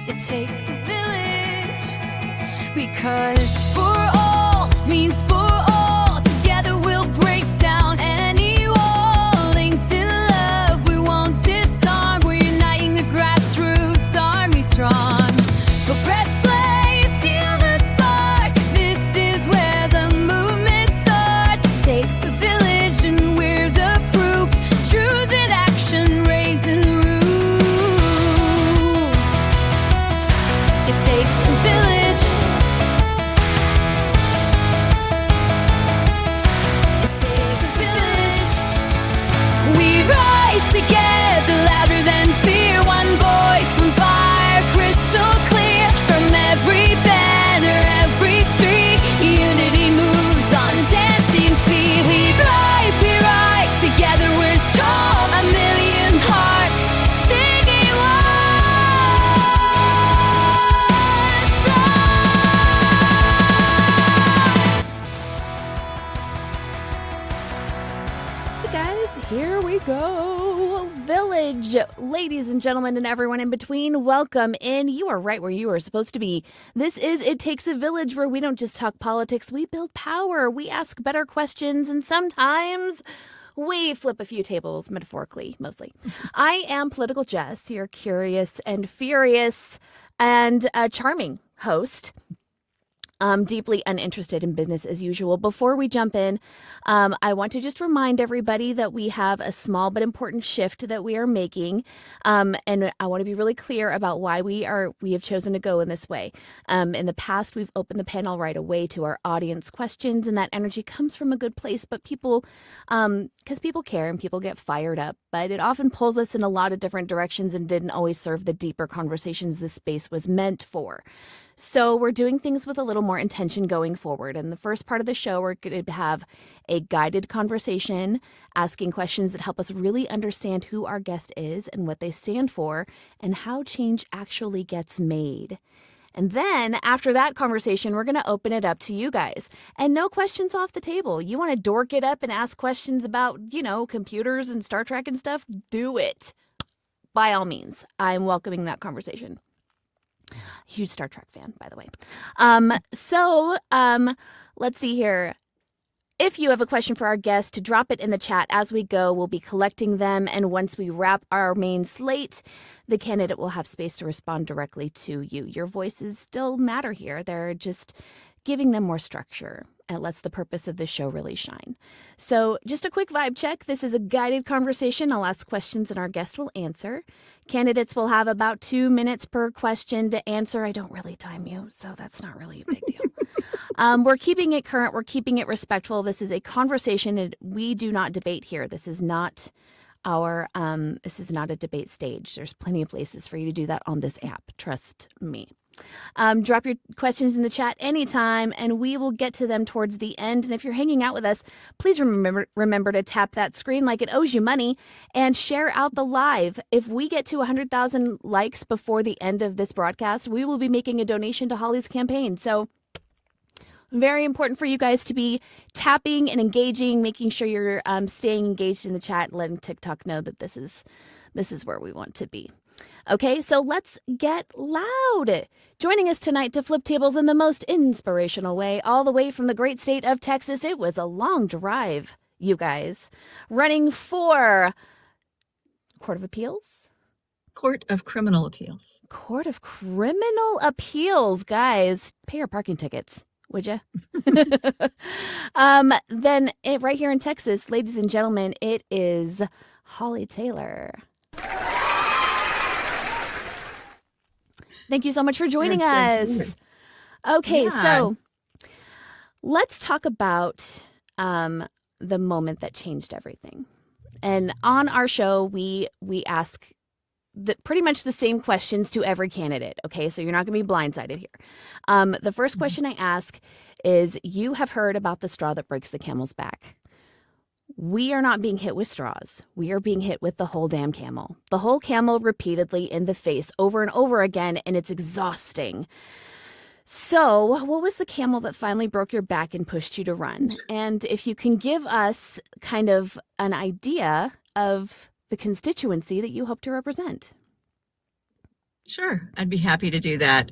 It takes a village, because for all means for all. Together we'll break down any wall. Linked in love, we won't disarm. We're uniting the grassroots army strong. So press play, feel the spark. This is where the movement starts. It takes a village and we're the proof. Truth in action, raising the roof. It takes a village. It takes a village. We rise together, louder than fear. One voice, one fire, crystal clear. From every banner, every street, unity moves on dancing feet. We rise together, we're strong. A million hearts singing one song. Hey guys, here we go. Village, ladies and gentlemen, and everyone in between, welcome in. You are right where you are supposed to be. This is It Takes a Village, where we don't just talk politics, we build power. We ask better questions, and sometimes we flip a few tables, metaphorically, mostly. I am Political Jess, your curious and furious and charming host. Deeply uninterested in business as usual. Before we jump in, I want to just remind everybody that we have a small but important shift that we are making. And I want to be really clear about why we have chosen to go in this way. In the past, we've opened the panel right away to our audience questions, and that energy comes from a good place, but people, because people care and people get fired up, but it often pulls us in a lot of different directions and didn't always serve the deeper conversations this space was meant for. So we're doing things with a little more intention going forward. In the first part of the show, we're going to have a guided conversation, asking questions that help us really understand who our guest is and what they stand for and how change actually gets made. And then after that conversation, we're going to open it up to you guys. And no questions off the table. You want to dork it up and ask questions about, computers and Star Trek and stuff? Do it. By all means, I'm welcoming that conversation. Huge Star Trek fan, by the way. Let's see here. If you have a question for our guest, drop it in the chat as we go. We'll be collecting them, and once we wrap our main slate, the candidate will have space to respond directly to you. Your voices still matter here. They're just giving them more structure. It lets the purpose of the show really shine. So just a quick vibe check. This is a guided conversation. I'll ask questions and our guest will answer. Candidates will have about 2 minutes per question to answer. I don't really time you, so that's not really a big deal. We're keeping it current. We're keeping it respectful. This is a conversation, and we do not debate here. This is not a debate stage. There's plenty of places for you to do that on this app. Trust me. Drop your questions in the chat anytime, and we will get to them towards the end. And if you're hanging out with us, please remember to tap that screen like it owes you money and share out the live. If we get to 100,000 likes before the end of this broadcast, we will be making a donation to Holly's campaign. So very important for you guys to be tapping and engaging, making sure you're staying engaged in the chat, letting TikTok know that this is where we want to be. Okay, so let's get loud. Joining us tonight to flip tables in the most inspirational way, all the way from the great state of Texas. It was a long drive, you guys. Running for Court of Appeals? Court of Criminal Appeals. Court of Criminal Appeals, guys. Pay your parking tickets, would you? Then right here in Texas, ladies and gentlemen, it is Holly Taylor. Thank you so much for joining us. Okay, so let's talk about the moment that changed everything. And on our show, we ask pretty much the same questions to every candidate. Okay, so you're not going to be blindsided here. The first question I ask is, you have heard about the straw that breaks the camel's back. We are not being hit with straws. We are being hit with the whole damn camel. The whole camel repeatedly in the face over and over again, and it's exhausting. So what was the camel that finally broke your back and pushed you to run? And if you can give us kind of an idea of the constituency that you hope to represent. Sure, I'd be happy to do that.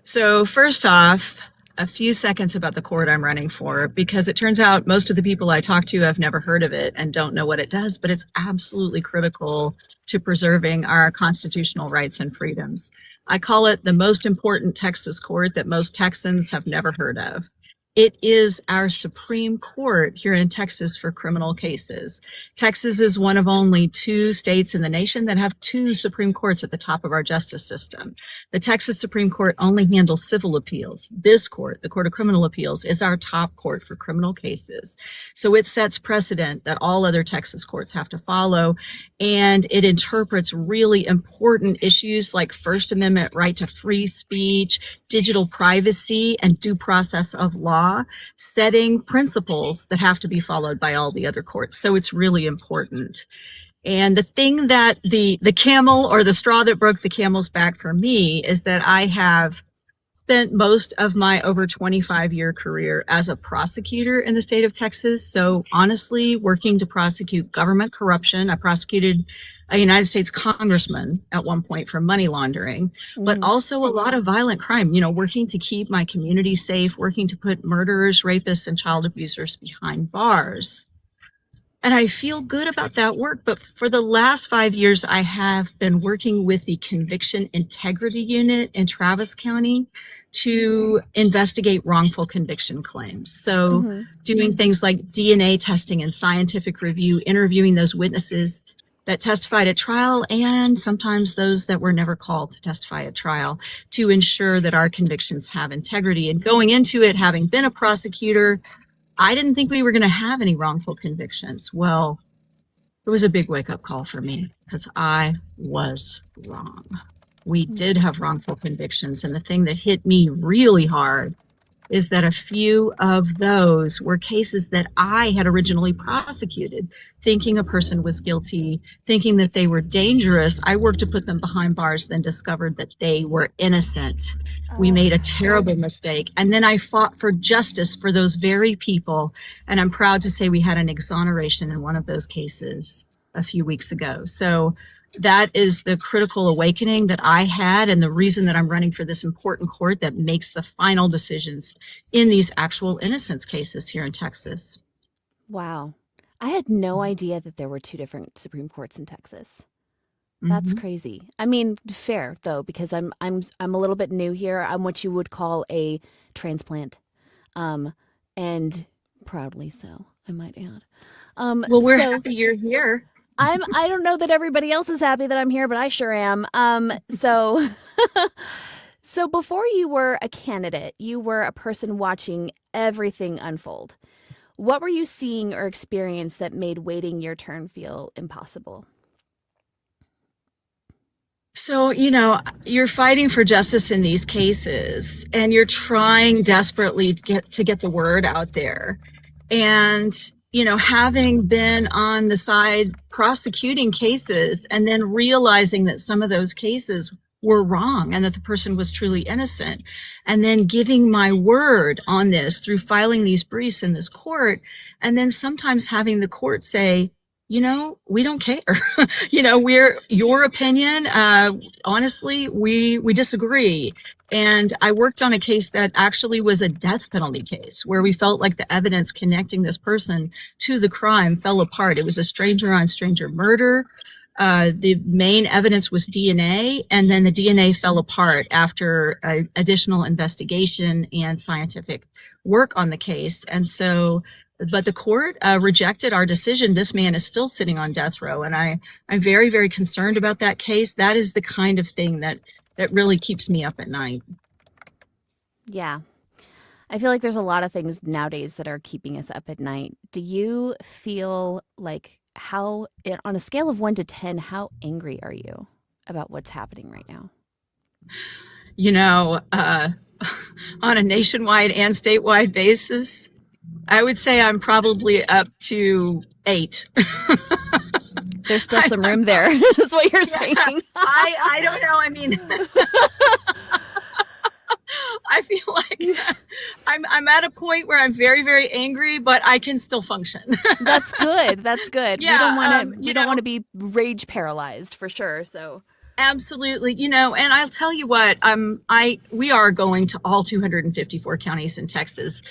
So first off, a few seconds about the court I'm running for, because it turns out most of the people I talk to have never heard of it and don't know what it does, but it's absolutely critical to preserving our constitutional rights and freedoms. I call it the most important Texas court that most Texans have never heard of. It is our Supreme Court here in Texas for criminal cases. Texas is one of only 2 states in the nation that have 2 Supreme Courts at the top of our justice system. The Texas Supreme Court only handles civil appeals. This court, the Court of Criminal Appeals, is our top court for criminal cases. So it sets precedent that all other Texas courts have to follow, and it interprets really important issues like First Amendment right to free speech, digital privacy, and due process of law, setting principles that have to be followed by all the other courts. So it's really important. And the thing that the camel, or the straw that broke the camel's back for me, is that I have spent most of my over 25-year career as a prosecutor in the state of Texas. So honestly, working to prosecute government corruption. I prosecuted a United States congressman at one point for money laundering, but also a lot of violent crime, working to keep my community safe, working to put murderers, rapists, and child abusers behind bars. And I feel good about that work. But for the last 5 years, I have been working with the Conviction Integrity Unit in Travis County to investigate wrongful conviction claims. So doing things like DNA testing and scientific review, interviewing those witnesses that testified at trial, and sometimes those that were never called to testify at trial, to ensure that our convictions have integrity. And going into it, having been a prosecutor, I didn't think we were going to have any wrongful convictions. Well, it was a big wake-up call for me, because I was wrong. We did have wrongful convictions, and the thing that hit me really hard is that a few of those were cases that I had originally prosecuted, thinking a person was guilty, thinking that they were dangerous. I worked to put them behind bars, then discovered that they were innocent. We made a terrible mistake. And then I fought for justice for those very people. And I'm proud to say we had an exoneration in one of those cases a few weeks ago. So that is the critical awakening that I had, and the reason that I'm running for this important court that makes the final decisions in these actual innocence cases here in Texas. Wow. I had no idea that there were 2 different Supreme Courts in Texas. That's crazy. I mean, fair though, because I'm a little bit new here. I'm what you would call a transplant. And proudly so, I might add. Well, we're happy you're here. I don't know that everybody else is happy that I'm here, but I sure am. So before you were a candidate, you were a person watching everything unfold. What were you seeing or experienced that made waiting your turn feel impossible? So, you're fighting for justice in these cases, and you're trying desperately to get the word out there. And having been on the side prosecuting cases and then realizing that some of those cases were wrong and that the person was truly innocent, and then giving my word on this through filing these briefs in this court, and then sometimes having the court say, we don't care. We're your opinion. Honestly, we disagree. And I worked on a case that actually was a death penalty case where we felt like the evidence connecting this person to the crime fell apart. It was a stranger on stranger murder. The main evidence was DNA, and then the DNA fell apart after additional investigation and scientific work on the case. And so, but the court rejected our decision. This man is still sitting on death row, and I'm very, very concerned about that case. That is the kind of thing that really keeps me up at night. Yeah. I feel like there's a lot of things nowadays that are keeping us up at night. Do you feel like on a scale of 1 to 10, how angry are you about what's happening right now? On a nationwide and statewide basis, I would say I'm probably up to 8. There's still some room there, is what you're saying. I don't know. I mean, I feel like I'm at a point where I'm very, very angry, but I can still function. That's good. That's good. Yeah, we don't want to be rage paralyzed for sure. So Absolutely. And I'll tell you what, we are going to all 254 counties in Texas,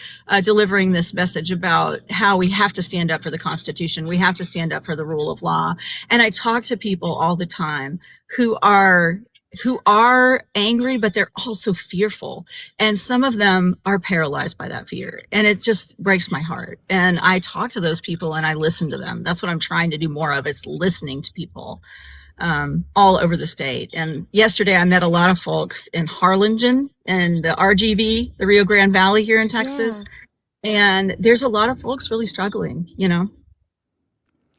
delivering this message about how we have to stand up for the Constitution. We have to stand up for the rule of law. And I talk to people all the time who are angry, but they're also fearful. And some of them are paralyzed by that fear. And it just breaks my heart. And I talk to those people and I listen to them. That's what I'm trying to do more of. It's listening to people all over the state. And yesterday I met a lot of folks in Harlingen and the RGV, the Rio Grande Valley here in Texas. Yeah. And there's a lot of folks really struggling,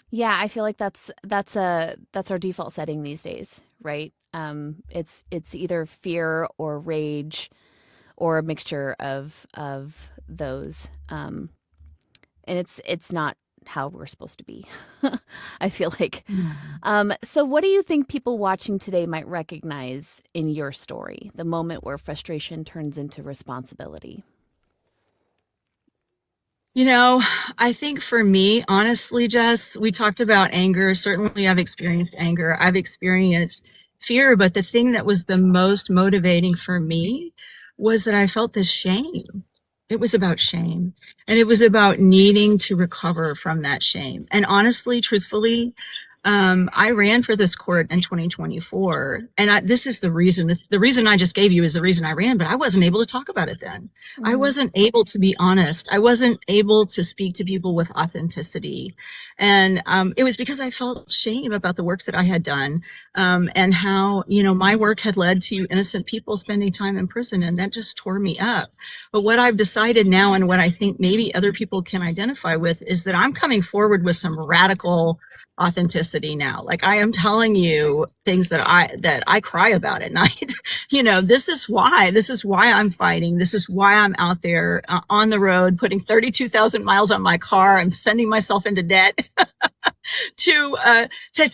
Yeah, I feel like that's our default setting these days, right? It's either fear or rage or a mixture of those. And it's not how we're supposed to be. I feel like. So what do you think people watching today might recognize in your story, the moment where frustration turns into responsibility? I think for me, honestly, Jess, we talked about anger. Certainly I've experienced anger. I've experienced fear, but the thing that was the most motivating for me was that I felt this shame. It was about shame, and it was about needing to recover from that shame. And honestly, truthfully, I ran for this court in 2024, and this is the reason. The reason I just gave you is the reason I ran, but I wasn't able to talk about it then. Mm-hmm. I wasn't able to be honest. I wasn't able to speak to people with authenticity, and it was because I felt shame about the work that I had done, and how my work had led to innocent people spending time in prison, and that just tore me up. But what I've decided now, and what I think maybe other people can identify with, is that I'm coming forward with some radical authenticity now. Like, I am telling you things that I cry about at night. This is why I'm fighting. This is why I'm out there on the road, putting 32,000 miles on my car. I'm sending myself into debt to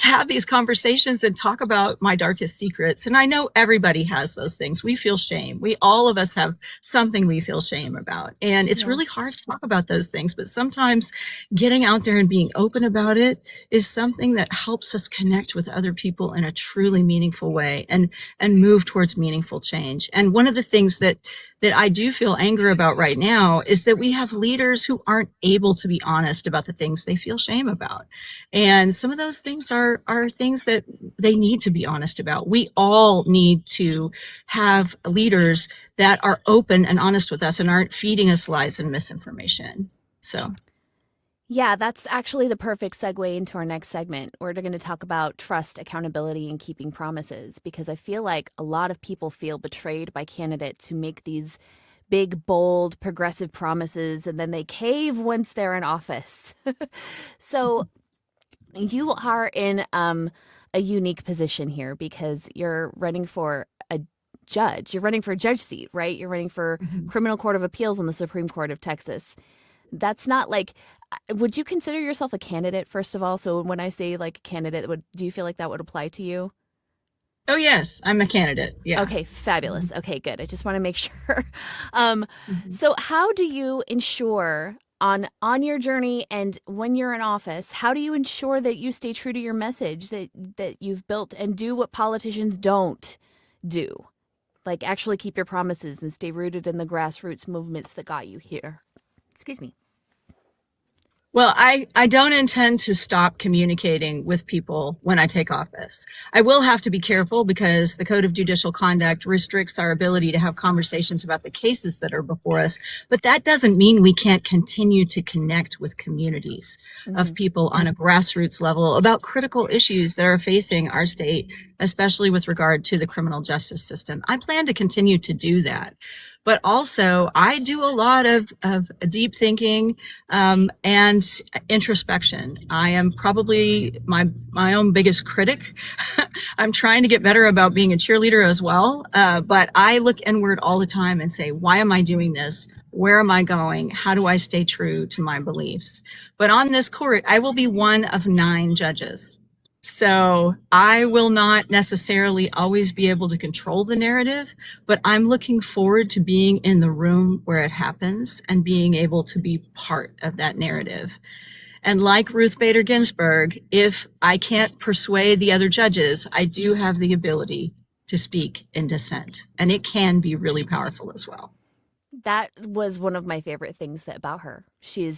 have these conversations and talk about my darkest secrets. And I know everybody has those things. We feel shame. All of us have something we feel shame about. And it's really hard to talk about those things, but sometimes getting out there and being open about it is something that helps us connect with other people in a truly meaningful way and move towards meaningful change. And one of the things that I do feel anger about right now is that we have leaders who aren't able to be honest about the things they feel shame about. And some of those things are things that they need to be honest about. We all need to have leaders that are open and honest with us and aren't feeding us lies and misinformation. So. Yeah, that's actually the perfect segue into our next segment. We're going to talk about trust, accountability, and keeping promises, because I feel like a lot of people feel betrayed by candidates who make these big, bold, progressive promises, and then they cave once they're in office. So you are in a unique position here because you're running for a judge. You're running for a judge seat, right? You're running for Criminal Court of Appeals on the Supreme Court of Texas. That's not like, would you consider yourself a candidate, first of all? So when I say like a candidate, do you feel like that would apply to you? Oh, yes, I'm a candidate. Yeah. Okay, fabulous. Okay, good. I just want to make sure. So how do you ensure on your journey and when you're in office, how do you ensure that you stay true to your message that you've built and do what politicians don't do? Like actually keep your promises and stay rooted in the grassroots movements that got you here. Excuse me. Well, I don't intend to stop communicating with people when I take office. I will have to be careful because the Code of Judicial Conduct restricts our ability to have conversations about the cases that are before us. But that doesn't mean we can't continue to connect with communities of people on a grassroots level about critical issues that are facing our state, especially with regard to the criminal justice system. I plan to continue to do that. But also, I do a lot of deep thinking and introspection. I am probably my own biggest critic. I'm trying to get better about being a cheerleader as well. But I look inward all the time and say, why am I doing this? Where am I going? How do I stay true to my beliefs? But on this court, I will be one of 9 judges. So I will not necessarily always be able to control the narrative, but I'm looking forward to being in the room where it happens and being able to be part of that narrative. And like Ruth Bader Ginsburg, if I can't persuade the other judges, I do have the ability to speak in dissent. And it can be really powerful as well. That was one of my favorite things about her. She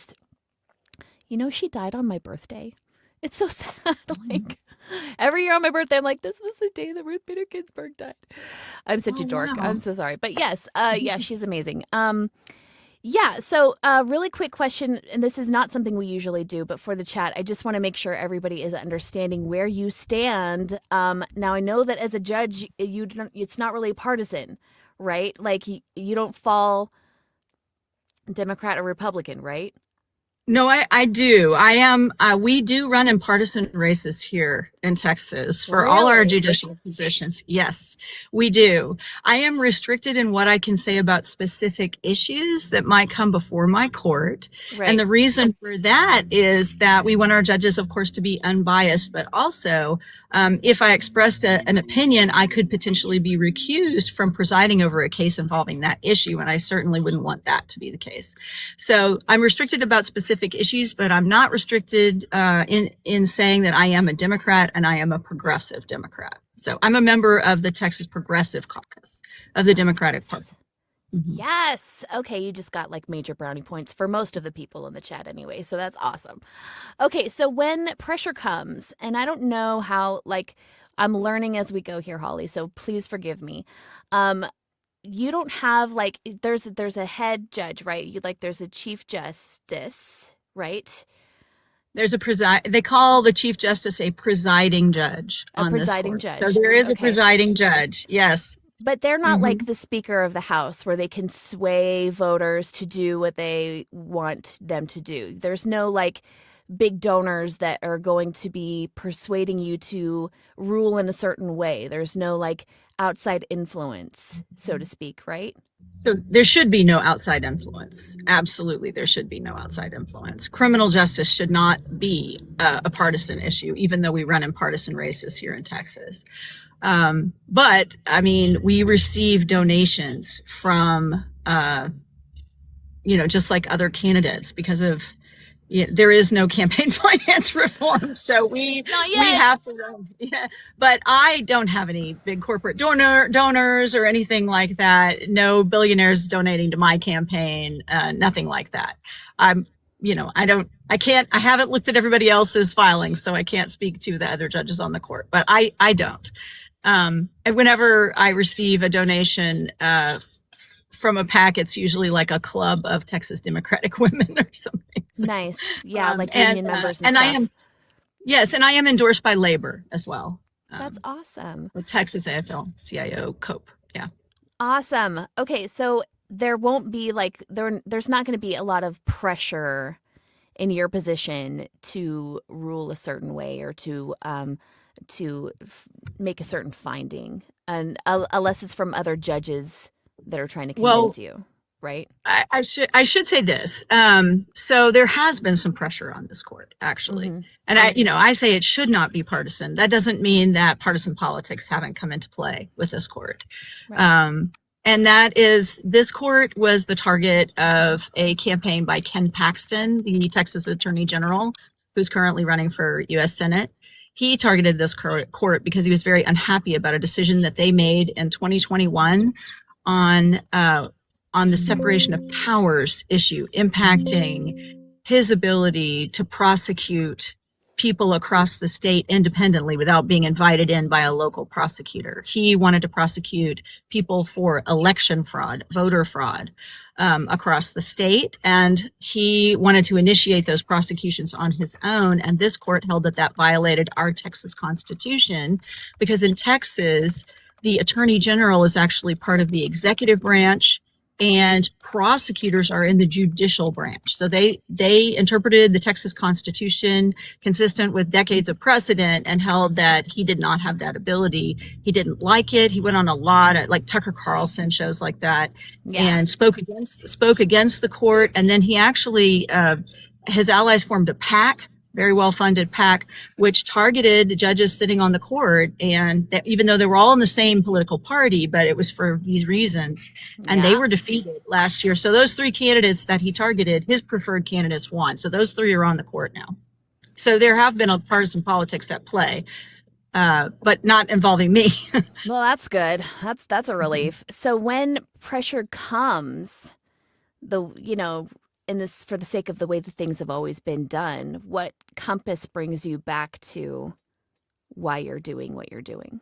died on my birthday. It's so sad. Like every year on my birthday, I'm like, this was the day that Ruth Bader Ginsburg died. I'm such a dork. Wow. I'm so sorry. But yes, yeah, she's amazing. Yeah, so really quick question, and this is not something we usually do, but for the chat, I just want to make sure everybody is understanding where you stand. Now, I know that as a judge, it's not really partisan, right? Like you don't fall Democrat or Republican, right? No, I do. We do run in partisan races here in Texas for all our judicial positions. Yes, we do. I am restricted in what I can say about specific issues that might come before my court. Right. And the reason for that is that we want our judges, of course, to be unbiased, but also if I expressed an opinion, I could potentially be recused from presiding over a case involving that issue. And I certainly wouldn't want that to be the case. So I'm restricted about specific issues, but I'm not restricted in saying that I am a Democrat and I am a progressive Democrat. So I'm a member of the Texas Progressive Caucus of the Democratic Party. Yes. Okay, you just got like major brownie points for most of the people in the chat anyway, so that's awesome. Okay, so when pressure comes, and I don't know how, like, I'm learning as we go here, Holly, so please forgive me. You don't have like there's a head judge, right? There's a chief justice, right? There's they call the Chief Justice a presiding judge on this court. Presiding judge. So there is a Okay. presiding judge, yes. But they're not like the Speaker of the House where they can sway voters to do what they want them to do. There's no like big donors that are going to be persuading you to rule in a certain way. There's no like outside influence, so to speak, right? So there should be no outside influence. Absolutely, there should be no outside influence. Criminal justice should not be a partisan issue, even though we run in partisan races here in Texas. But I mean, we receive donations from, just like other candidates because of, there is no campaign finance reform. So we have to run. Yeah. But I don't have any big corporate donors or anything like that. No billionaires donating to my campaign, nothing like that. I haven't looked at everybody else's filings, so I can't speak to the other judges on the court, but I don't. And whenever I receive a donation from a PAC, it's usually like a club of Texas Democratic women or something. So, nice. Yeah, like union members and stuff. I am endorsed by Labor as well. That's awesome. With Texas AFL-CIO COPE. Yeah. Awesome. Okay, so there won't be there's not going to be a lot of pressure in your position to rule a certain way or to make a certain finding, and unless it's from other judges that are trying to convince you, right? I should say this. So there has been some pressure on this court, actually. Mm-hmm. And I say it should not be partisan. That doesn't mean that partisan politics haven't come into play with this court. Right. And that is, this court was the target of a campaign by Ken Paxton, the Texas Attorney General, who's currently running for U.S. Senate. He targeted this court because he was very unhappy about a decision that they made in 2021 on the separation of powers issue, impacting his ability to prosecute people across the state independently without being invited in by a local prosecutor. He wanted to prosecute people for election fraud, voter fraud, across the state, and he wanted to initiate those prosecutions on his own. And this court held that violated our Texas Constitution, because in Texas, the Attorney General is actually part of the executive branch, and prosecutors are in the judicial branch. So they interpreted the Texas Constitution consistent with decades of precedent and held that he did not have that ability. He didn't like it. He went on a lot of like Tucker Carlson shows like that, and spoke against the court. And then he actually, his allies formed a PAC very well-funded PAC, which targeted judges sitting on the court. And that, even though they were all in the same political party, but it was for these reasons. And they were defeated last year. So those 3 candidates that he targeted, his preferred candidates won. So those 3 are on the court now. So there have been a partisan politics at play, but not involving me. Well, that's good. That's a relief. So when pressure comes, in this, for the sake of the way that things have always been done, what compass brings you back to why you're doing what you're doing?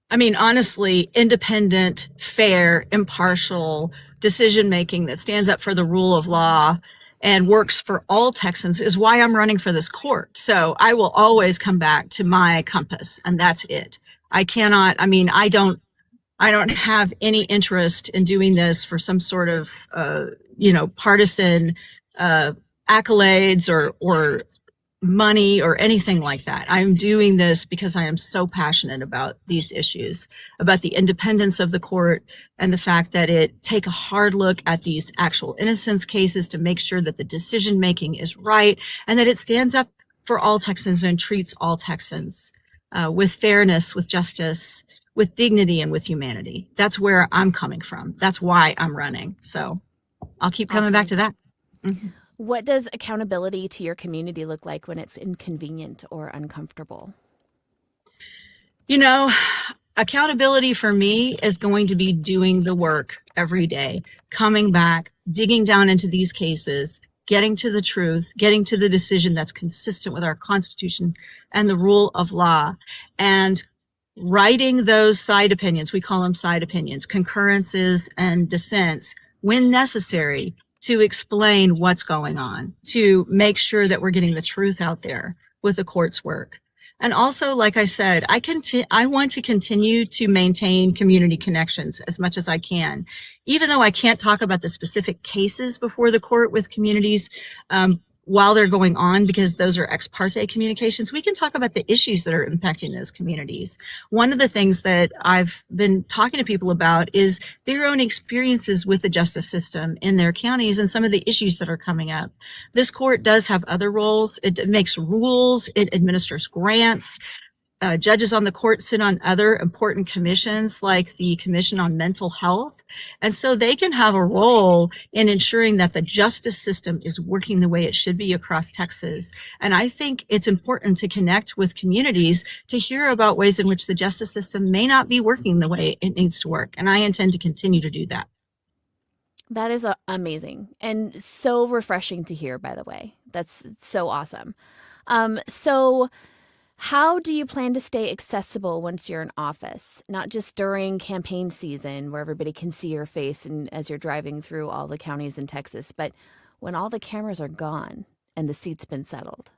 I mean, honestly, independent, fair, impartial decision making that stands up for the rule of law and works for all Texans is why I'm running for this court. So I will always come back to my compass, and that's it. I don't have any interest in doing this for some sort of, partisan accolades or money or anything like that. I'm doing this because I am so passionate about these issues, about the independence of the court and the fact that it take a hard look at these actual innocence cases to make sure that the decision making is right and that it stands up for all Texans and treats all Texans with fairness, with justice, with dignity, and with humanity. That's where I'm coming from. That's why I'm running. So I'll keep coming back to that. Mm-hmm. What does accountability to your community look like when it's inconvenient or uncomfortable? Accountability for me is going to be doing the work every day, coming back, digging down into these cases, getting to the truth, getting to the decision that's consistent with our Constitution and the rule of law, and writing those side opinions. We call them side opinions, concurrences and dissents when necessary, to explain what's going on, to make sure that we're getting the truth out there with the court's work. And also, like I said, I want to continue to maintain community connections as much as I can. Even though I can't talk about the specific cases before the court with communities while they're going on, because those are ex parte communications, we can talk about the issues that are impacting those communities. One of the things that I've been talking to people about is their own experiences with the justice system in their counties and some of the issues that are coming up. This court does have other roles. It makes rules. It administers grants. Judges on the court sit on other important commissions like the Commission on Mental Health. And so they can have a role in ensuring that the justice system is working the way it should be across Texas. And I think it's important to connect with communities to hear about ways in which the justice system may not be working the way it needs to work. And I intend to continue to do that. That is amazing and so refreshing to hear, by the way. That's so awesome. So how do you plan to stay accessible once you're in office, not just during campaign season where everybody can see your face and as you're driving through all the counties in Texas, but when all the cameras are gone and the seat's been settled?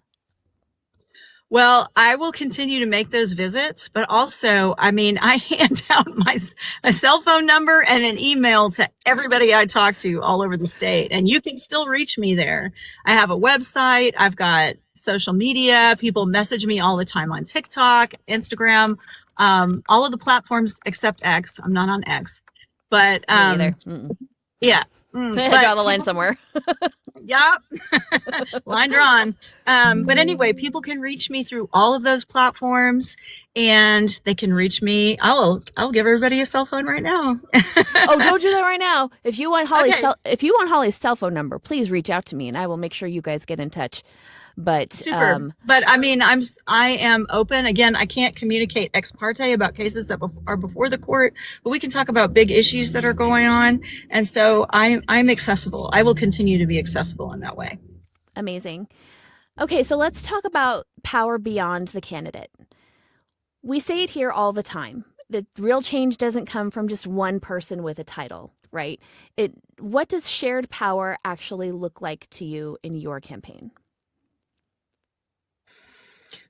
Well, I will continue to make those visits, but also, I hand out a cell phone number and an email to everybody I talk to all over the state, and you can still reach me there. I have a website. I've got social media. People message me all the time on TikTok, Instagram, all of the platforms except X. I'm not on X, but Me either. yeah. I draw the line somewhere. Yep. Line drawn. But anyway, people can reach me through all of those platforms, and they can reach me. I'll give everybody a cell phone right now. Oh, don't do that right now. If you want Holly's cell phone number, please reach out to me and I will make sure you guys get in touch. But super. But I am open. Again, I can't communicate ex parte about cases that are before the court, but we can talk about big issues that are going on. And so I'm accessible. I will continue to be accessible in that way. Amazing. Okay, so let's talk about power beyond the candidate. We say it here all the time. The real change doesn't come from just one person with a title, right? What does shared power actually look like to you in your campaign?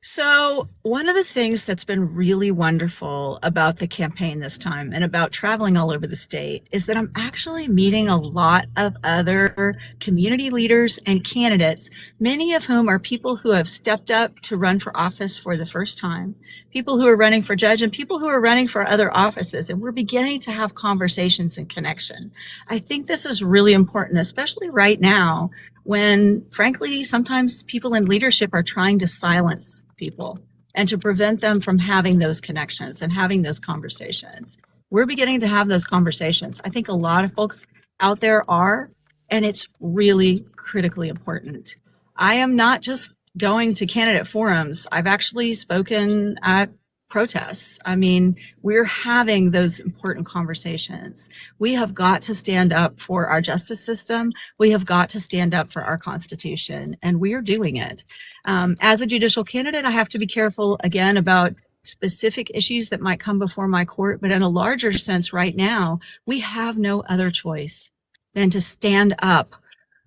So, one of the things that's been really wonderful about the campaign this time and about traveling all over the state is that I'm actually meeting a lot of other community leaders and candidates, many of whom are people who have stepped up to run for office for the first time, people who are running for judge, and people who are running for other offices. And we're beginning to have conversations and connection. I think this is really important, especially right now when, frankly, sometimes people in leadership are trying to silence people and to prevent them from having those connections and having those conversations. We're beginning to have those conversations. I think a lot of folks out there are, and it's really critically important. I am not just going to candidate forums. I've actually spoken at protests. I mean, we're having those important conversations. We have got to stand up for our justice system. We have got to stand up for our Constitution, and we are doing it. As a judicial candidate, I have to be careful, again, about specific issues that might come before my court, but in a larger sense right now, we have no other choice than to stand up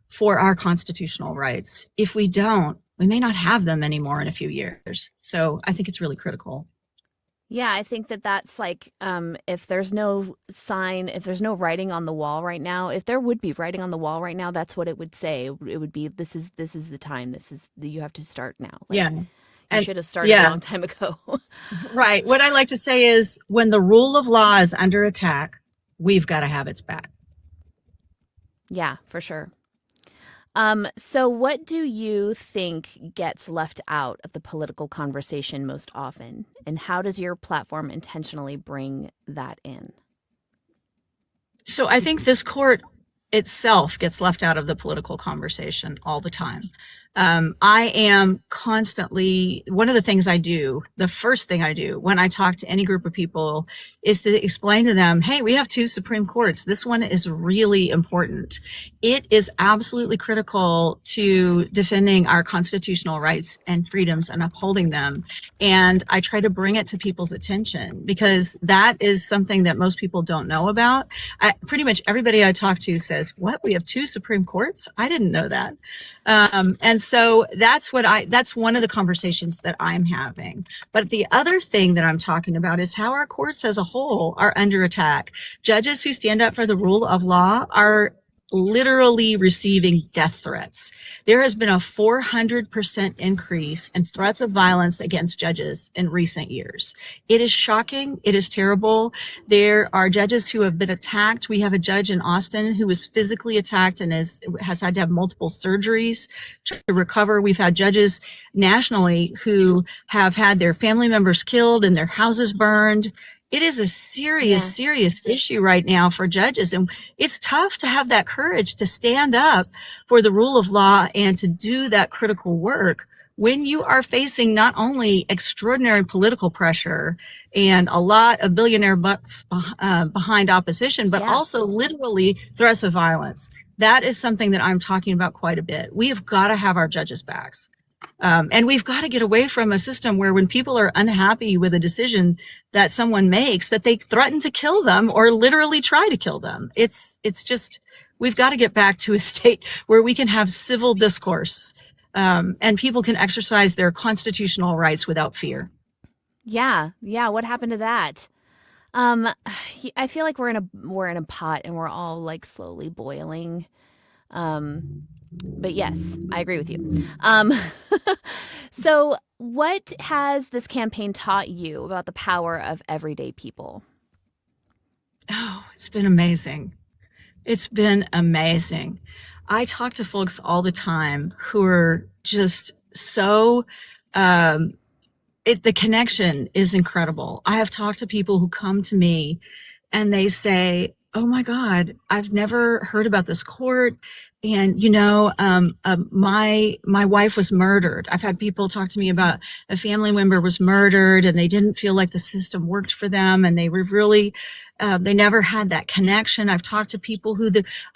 for our constitutional rights. If we don't, we may not have them anymore in a few years. So I think it's really critical. Yeah, I think that that's like, if there's no sign, if there's no writing on the wall right now, if there would be writing on the wall right now, that's what it would say. It would be, this is the time. You have to start now. Like, Yeah. you should have started a long time ago. Right. What I like to say is when the rule of law is under attack, we've got to have its back. Yeah, for sure. So what do you think gets left out of the political conversation most often? And how does your platform intentionally bring that in? So I think this court itself gets left out of the political conversation all the time. I am constantly, one of the things I do, the first thing I do when I talk to any group of people is to explain to them, hey, we have two Supreme Courts. This one is really important. It is absolutely critical to defending our constitutional rights and freedoms and upholding them. And I try to bring it to people's attention because that is something that most people don't know about. Pretty much everybody I talk to says, what, we have two Supreme Courts? I didn't know that. And so that's one of the conversations that I'm having. But the other thing that I'm talking about is how our courts as a whole are under attack. Judges who stand up for the rule of law are literally receiving death threats. There has been a 400% increase in threats of violence against judges in recent years. It is shocking. It is terrible. There are judges who have been attacked. We have a judge in Austin who was physically attacked and has had to have multiple surgeries to recover. We've had judges nationally who have had their family members killed and their houses burned. It is a serious issue right now for judges. And it's tough to have that courage to stand up for the rule of law and to do that critical work when you are facing not only extraordinary political pressure and a lot of billionaire bucks behind opposition, but also literally threats of violence. That is something that I'm talking about quite a bit. We have got to have our judges' backs. And we've got to get away from a system where when people are unhappy with a decision that someone makes, that they threaten to kill them or literally try to kill them. It's just, we've got to get back to a state where we can have civil discourse, and people can exercise their constitutional rights without fear. Yeah. What happened to that? I feel like we're in a pot and we're all like slowly boiling. But yes, I agree with you. So what has this campaign taught you about the power of everyday people? Oh, it's been amazing. It's been amazing. I talk to folks all the time who are just so, the connection is incredible. I have talked to people who come to me and they say, oh my God, I've never heard about this court. And, my wife was murdered. I've had people talk to me about a family member was murdered and they didn't feel like the system worked for them. And they were really, they never had that connection. I've talked to people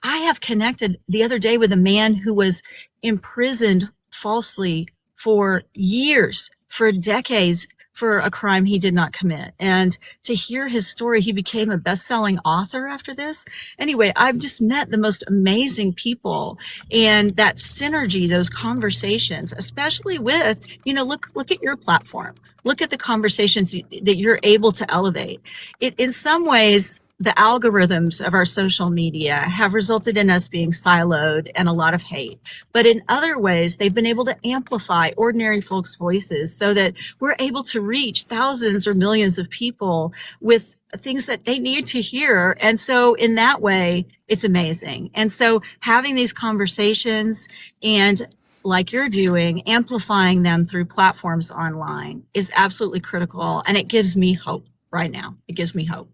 I have connected the other day with a man who was imprisoned falsely for years, for decades, for a crime he did not commit. And to hear his story, he became a best-selling author after this. Anyway, I've just met the most amazing people, and that synergy, those conversations, especially with, look at your platform. Look at the conversations that you're able to elevate. In some ways, the algorithms of our social media have resulted in us being siloed and a lot of hate. But in other ways, they've been able to amplify ordinary folks' voices so that we're able to reach thousands or millions of people with things that they need to hear. And so in that way, it's amazing. And so having these conversations and, like you're doing, amplifying them through platforms online is absolutely critical. And it gives me hope right now. It gives me hope.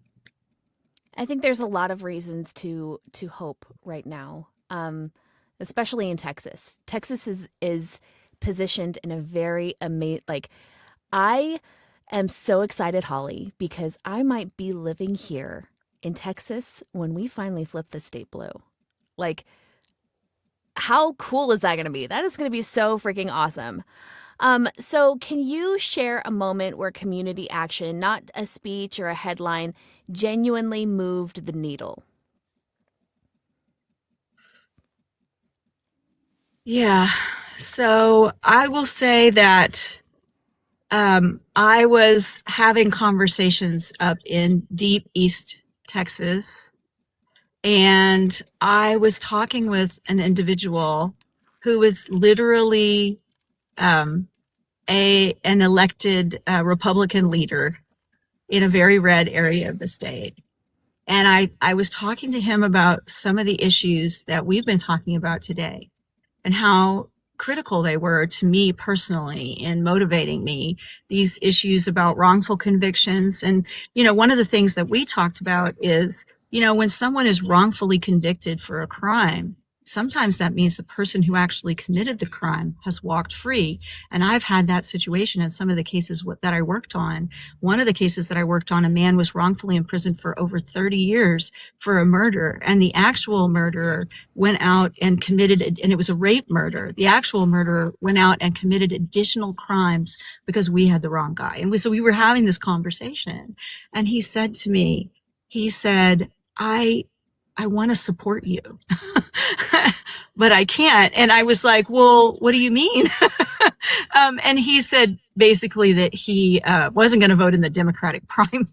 I think there's a lot of reasons to hope right now, especially in Texas. Texas is positioned in a very I am so excited, Holly, because I might be living here in Texas when we finally flip the state blue. Like, how cool is that going to be? That is going to be so freaking awesome. So can you share a moment where community action, not a speech or a headline, genuinely moved the needle? Yeah. So I will say that I was having conversations up in deep East Texas, and I was talking with an individual who was literally an elected Republican leader in a very red area of the state. And I was talking to him about some of the issues that we've been talking about today and how critical they were to me personally in motivating me, these issues about wrongful convictions. And, one of the things that we talked about is, when someone is wrongfully convicted for a crime, sometimes that means the person who actually committed the crime has walked free. And I've had that situation in some of the cases that I worked on. One of the cases that I worked on, a man was wrongfully imprisoned for over 30 years for a murder. And the actual murderer went out and committed, and it was a rape murder. The actual murderer went out and committed additional crimes because we had the wrong guy. And so we were having this conversation. And he said to me, I want to support you, but I can't. And I was like, well, what do you mean? And he said basically that he wasn't going to vote in the Democratic primary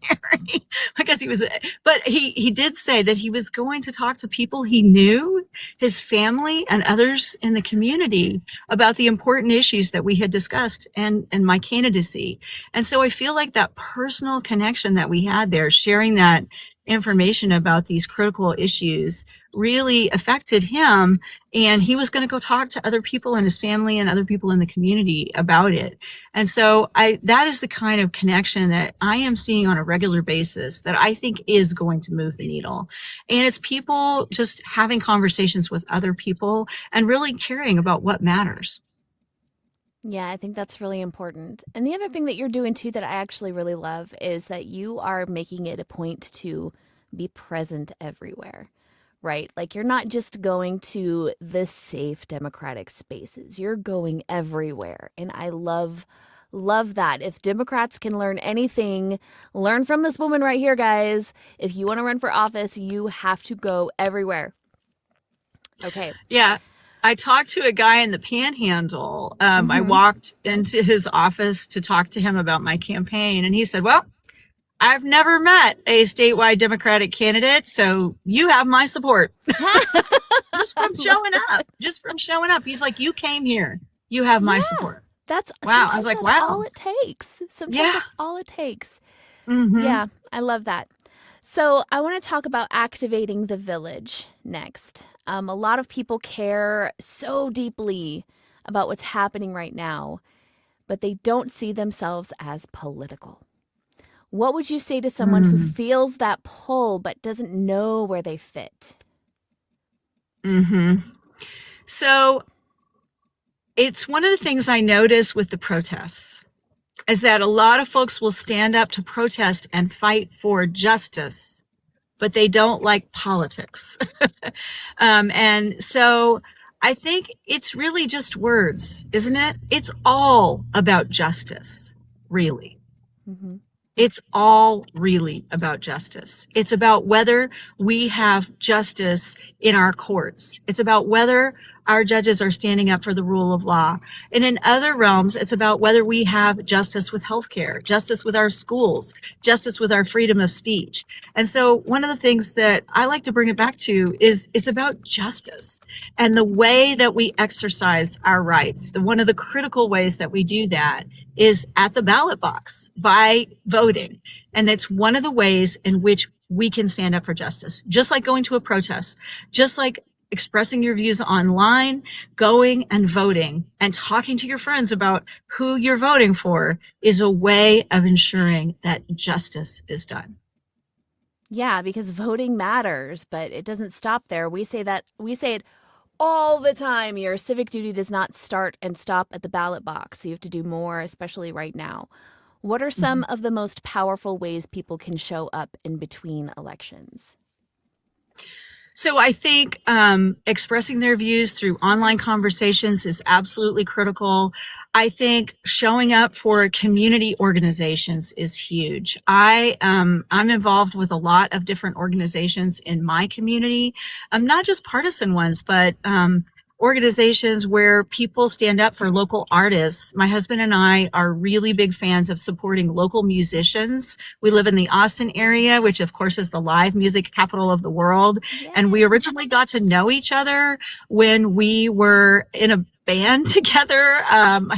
because but he did say that he was going to talk to people he knew, his family and others in the community about the important issues that we had discussed and my candidacy. And so I feel like that personal connection that we had there, sharing that information about these critical issues, really affected him, and he was going to go talk to other people in his family and other people in the community about it. And so that is the kind of connection that I am seeing on a regular basis that I think is going to move the needle. And it's people just having conversations with other people and really caring about what matters. Yeah, I think that's really important. And the other thing that you're doing too that I actually really love is that you are making it a point to be present everywhere, right? Like, you're not just going to the safe democratic spaces. You're going everywhere. And I love that. If Democrats can learn anything, learn from this woman right here, guys. If you want to run for office, you have to go everywhere. Okay. Yeah. I talked to a guy in the Panhandle. I walked into his office to talk to him about my campaign, and he said, well, I've never met a statewide Democratic candidate, so you have my support. Just from showing up. He's like, you came here. You have my support. That's wow. I was like, wow. All it takes. Sometimes that's all it takes. Mm-hmm. Yeah, I love that. So I want to talk about activating the village next. A lot of people care so deeply about what's happening right now, but they don't see themselves as political. What would you say to someone who feels that pull but doesn't know where they fit? So it's one of the things I notice with the protests is that a lot of folks will stand up to protest and fight for justice, but they don't like politics. And so I think it's really just words, isn't it? It's all about justice, really. Mm-hmm. It's all really about justice. It's about whether we have justice in our courts. It's about whether our judges are standing up for the rule of law. And in other realms, it's about whether we have justice with healthcare, justice with our schools, justice with our freedom of speech. And so one of the things that I like to bring it back to is it's about justice and the way that we exercise our rights. One of the critical ways that we do that is at the ballot box by voting. And that's one of the ways in which we can stand up for justice, just like going to a protest, just like expressing your views online, going and voting and talking to your friends about who you're voting for is a way of ensuring that justice is done. Yeah, because voting matters, but it doesn't stop there. We say it all the time. Your civic duty does not start and stop at the ballot box. You have to do more, especially right now. What are some of the most powerful ways people can show up in between elections? So I think expressing their views through online conversations is absolutely critical. I think showing up for community organizations is huge. I'm involved with a lot of different organizations in my community, not just partisan ones, but organizations where people stand up for local artists. My husband and I are really big fans of supporting local musicians. We live in the Austin area, which of course is the live music capital of the world. Yay. And we originally got to know each other when we were in a band together.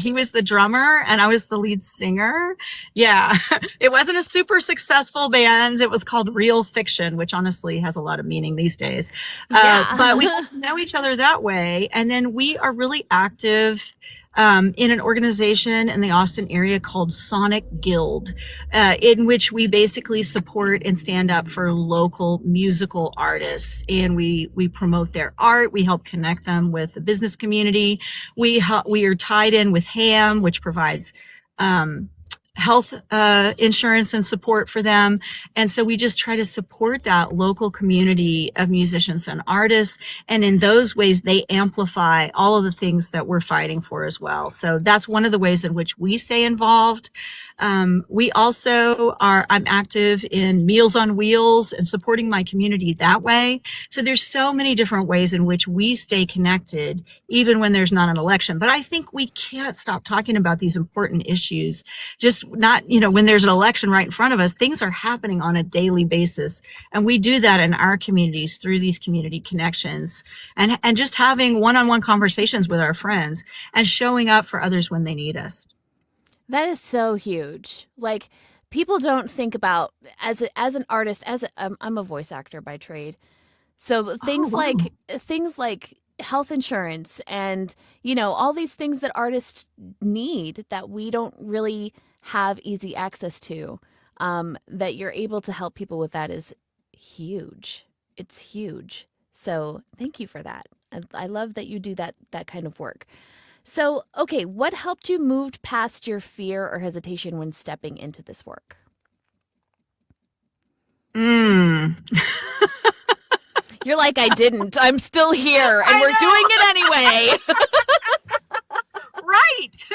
He was the drummer and I was the lead singer. Yeah. It wasn't a super successful band. It was called Real Fiction, which honestly has a lot of meaning these days. But we got to know each other that way. And then we are really active in an organization in the Austin area called Sonic Guild, in which we basically support and stand up for local musical artists. And we promote their art. We help connect them with the business community. We are tied in with HAM, which provides health insurance and support for them. And so we just try to support that local community of musicians and artists. And in those ways, they amplify all of the things that we're fighting for as well. So that's one of the ways in which we stay involved. We also I'm active in Meals on Wheels and supporting my community that way. So there's so many different ways in which we stay connected, even when there's not an election. But I think we can't stop talking about these important issues. Just not, when there's an election right in front of us, things are happening on a daily basis. And we do that in our communities through these community connections and just having one-on-one conversations with our friends and showing up for others when they need us. That is so huge. Like, people don't think about as an artist, I'm a voice actor by trade. So things like health insurance and, all these things that artists need that we don't really have easy access to, that you're able to help people with, that is huge. It's huge. So thank you for that. I love that you do that kind of work. So, okay, what helped you move past your fear or hesitation when stepping into this work? You're like, I didn't. I'm still here, and we're doing it anyway. Right.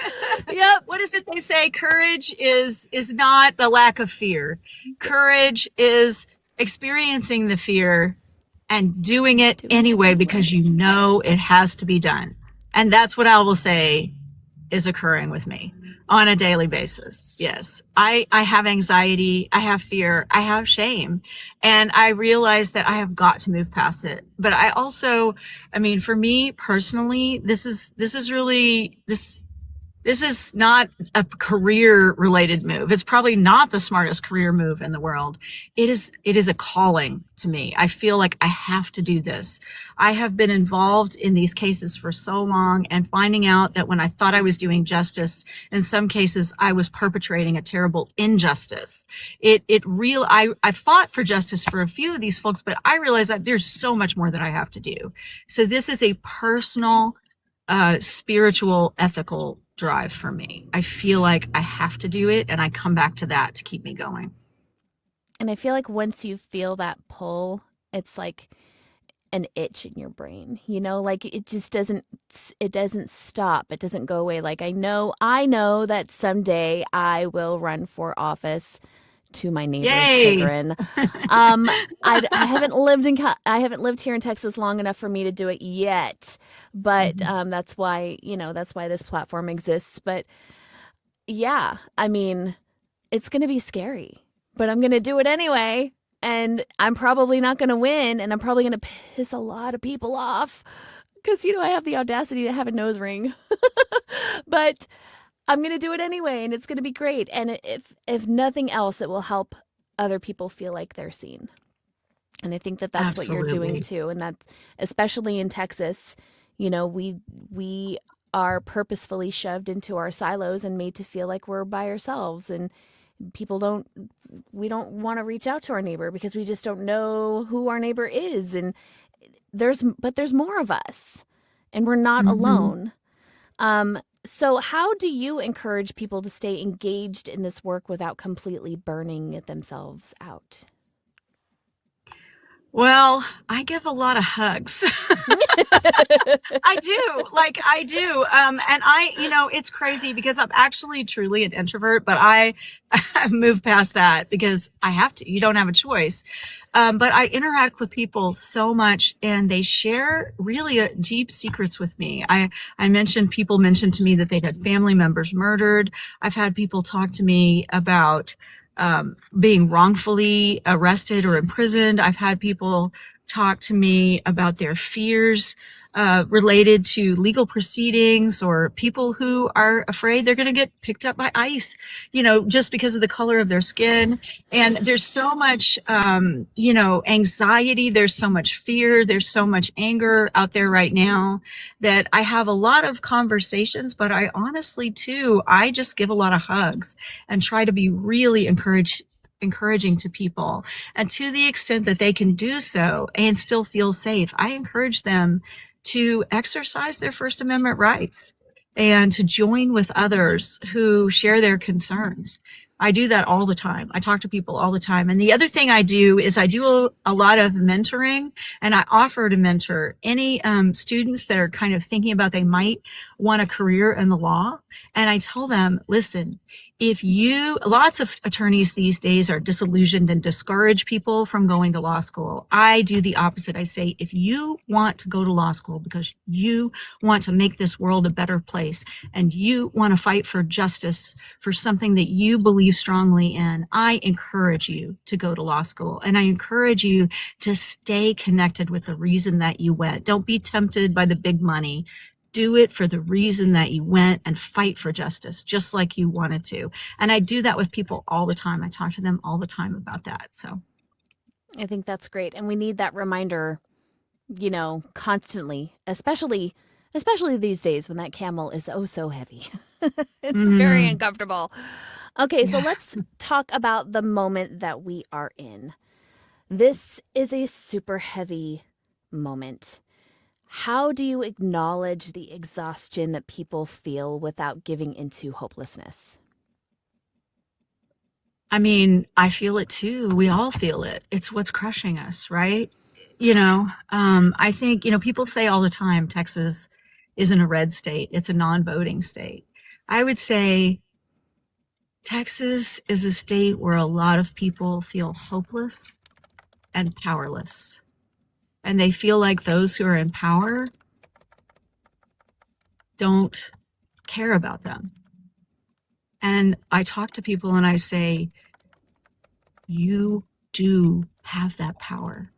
Yep. What is it they say? Courage is not the lack of fear. Courage is experiencing the fear and doing it anyway because you know it has to be done. And that's what I will say is occurring with me on a daily basis. Yes. I have anxiety. I have fear. I have shame. And I realize that I have got to move past it. But I also, for me personally, this is not a career related move. It's probably not the smartest career move in the world. It is a calling to me. I feel like I have to do this. I have been involved in these cases for so long and finding out that when I thought I was doing justice, in some cases I was perpetrating a terrible injustice. I fought for justice for a few of these folks, but I realized that there's so much more that I have to do. So this is a personal, spiritual, ethical drive for me. I feel like I have to do it, and I come back to that to keep me going. And I feel like once you feel that pull, it's like an itch in your brain, like it just doesn't stop. It doesn't go away. Like I know that someday I will run for office to my neighbor's Yay! chagrin. I haven't lived here in Texas long enough for me to do it yet, but that's why this platform exists. But yeah, I mean, it's going to be scary, but I'm going to do it anyway. And I'm probably not going to win, and I'm probably going to piss a lot of people off because, I have the audacity to have a nose ring. But I'm going to do it anyway, and it's going to be great. And if nothing else, it will help other people feel like they're seen. And I think that that's what you're doing too. And that's especially in Texas, we are purposefully shoved into our silos and made to feel like we're by ourselves. And we don't want to reach out to our neighbor because we just don't know who our neighbor is. And there's more of us, and we're not alone. So how do you encourage people to stay engaged in this work without completely burning themselves out? Well, I give a lot of hugs. I do. And it's crazy because I'm actually truly an introvert, but I've moved past that because I have to. You don't have a choice. But I interact with people so much, and they share really deep secrets with me. People mentioned to me that they'd had family members murdered. I've had people talk to me about being wrongfully arrested or imprisoned. I've had people talk to me about their fears related to legal proceedings, or people who are afraid they're going to get picked up by ICE, just because of the color of their skin. And there's so much, anxiety. There's so much fear. There's so much anger out there right now that I have a lot of conversations, but I honestly too, I just give a lot of hugs and try to be really encouraging to people. And to the extent that they can do so and still feel safe, I encourage them to exercise their First Amendment rights and to join with others who share their concerns. I do that all the time. I talk to people all the time. And the other thing I do is I do a lot of mentoring, and I offer to mentor any students that are kind of thinking about they might want a career in the law. And I tell them, listen, lots of attorneys these days are disillusioned and discourage people from going to law school. I do the opposite. I say, if you want to go to law school because you want to make this world a better place and you want to fight for justice for something that you believe strongly in, I encourage you to go to law school. And I encourage you to stay connected with the reason that you went. Don't be tempted by the big money. Do it for the reason that you went, and fight for justice, just like you wanted to. And I do that with people all the time. I talk to them all the time about that. So I think that's great. And we need that reminder, constantly, especially these days when that camel is oh so heavy. It's very uncomfortable. Okay, so let's talk about the moment that we are in. This is a super heavy moment. How do you acknowledge the exhaustion that people feel without giving into hopelessness? I mean, I feel it too. We all feel it. It's what's crushing us, right? I think, people say all the time, Texas isn't a red state. It's a non-voting state. I would say Texas is a state where a lot of people feel hopeless and powerless. And they feel like those who are in power don't care about them. And I talk to people and I say, you do have that power.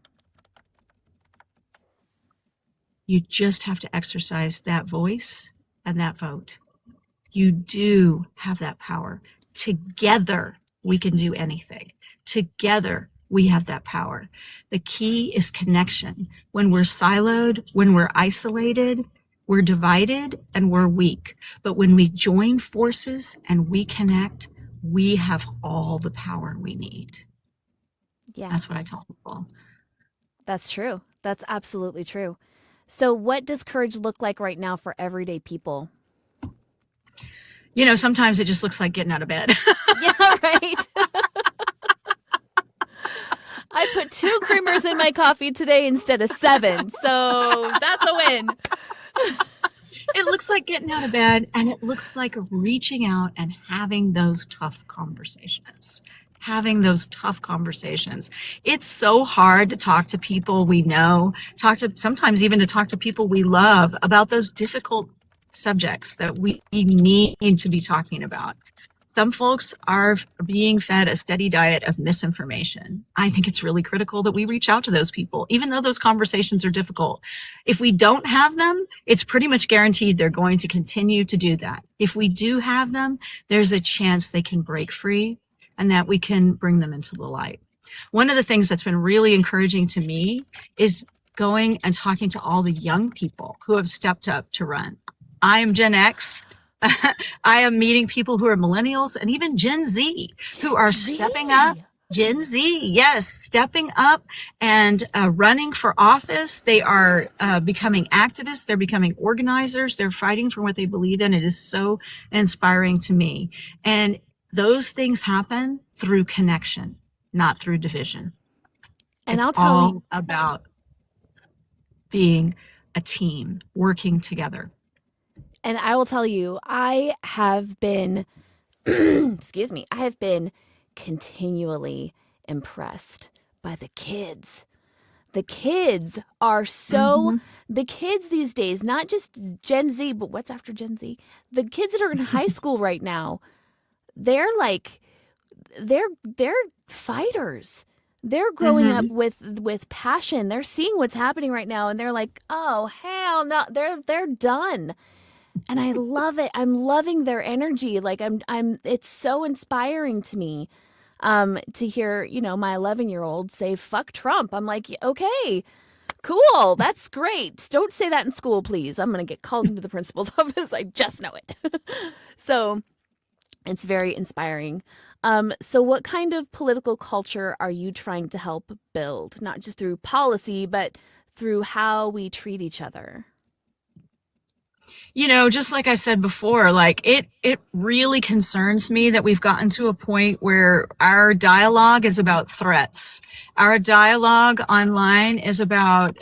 You just have to exercise that voice and that vote. You do have that power. Together, we can do anything. Together, we have that power. The key is connection. When we're siloed, when we're isolated, we're divided and we're weak. But when we join forces and we connect, we have all the power we need. Yeah. That's what I tell people. That's true. That's absolutely true. So what does courage look like right now for everyday people? Sometimes it just looks like getting out of bed. Yeah, right. I put 2 creamers in my coffee today instead of 7. So that's a win. It looks like getting out of bed, and it looks like reaching out and having those tough conversations. It's so hard to talk to people we know, sometimes even to talk to people we love about those difficult subjects that we need to be talking about. Some folks are being fed a steady diet of misinformation. I think it's really critical that we reach out to those people, even though those conversations are difficult. If we don't have them, it's pretty much guaranteed they're going to continue to do that. If we do have them, there's a chance they can break free and that we can bring them into the light. One of the things that's been really encouraging to me is going and talking to all the young people who have stepped up to run. I am Gen X. I am meeting people who are millennials and even Gen Z who are stepping up. Gen Z, yes, stepping up and running for office. They are becoming activists. They're becoming organizers. They're fighting for what they believe in. It is so inspiring to me. And those things happen through connection, not through division. And it's I'll tell all you about being a team, working together. And I will tell you, I have been, excuse me, I have been continually impressed by the kids. The kids are so, the kids these days, not just Gen Z, but what's after Gen Z? The kids that are in high school right now, they're like, they're fighters. They're growing up with passion. They're seeing what's happening right now, and they're like, oh, hell no, they're done. And I love it. I'm loving their energy. Like it's so inspiring to me to hear, my 11-year-old say, fuck Trump. I'm like, okay, cool. That's great. Don't say that in school, please. I'm going to get called into the principal's office. I just know it. So it's very inspiring. So what kind of political culture are you trying to help build? Not just through policy, but through how we treat each other? Just like I said before, like it really concerns me that we've gotten to a point where our dialogue is about threats. Our dialogue online is about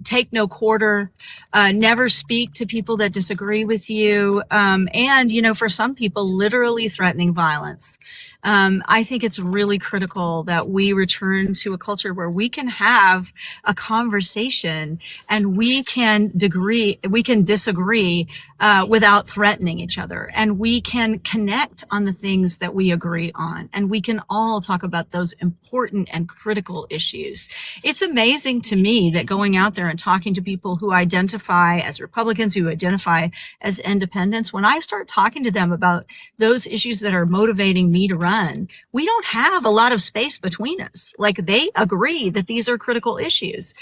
take no quarter, never speak to people that disagree with you, and for some people, literally threatening violence. I think it's really critical that we return to a culture where we can have a conversation and we can disagree without threatening each other, and we can connect on the things that we agree on, and we can all talk about those important and critical issues. It's amazing to me that going out there and talking to people who identify as Republicans, who identify as independents, when I start talking to them about those issues that are motivating me to run, we don't have a lot of space between us. Like, they agree that these are critical issues.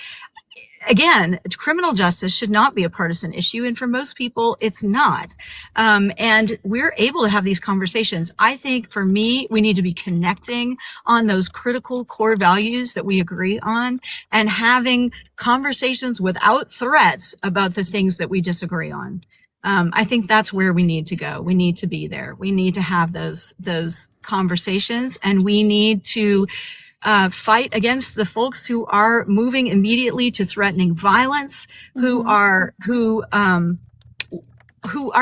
Again, criminal justice should not be a partisan issue, and for most people, it's not. And we're able to have these conversations. I think, for me, we need to be connecting on those critical core values that we agree on, and having conversations without threats about the things that we disagree on. I think that's where we need to go. We need to be there. We need to have those conversations, and we need to fight against the folks who are moving immediately to threatening violence, who are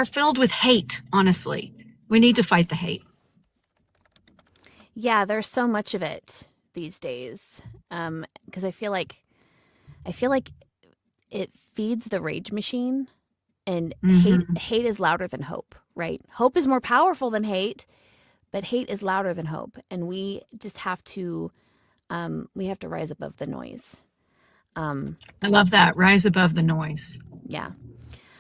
filled with hate. Honestly, we need to fight the hate. Yeah, there's so much of it these days, because I feel like it feeds the rage machine, and hate is louder than hope. Right? Hope is more powerful than hate, but hate is louder than hope, and we just have to. We have to rise above the noise. I love that. Rise above the noise. Yeah.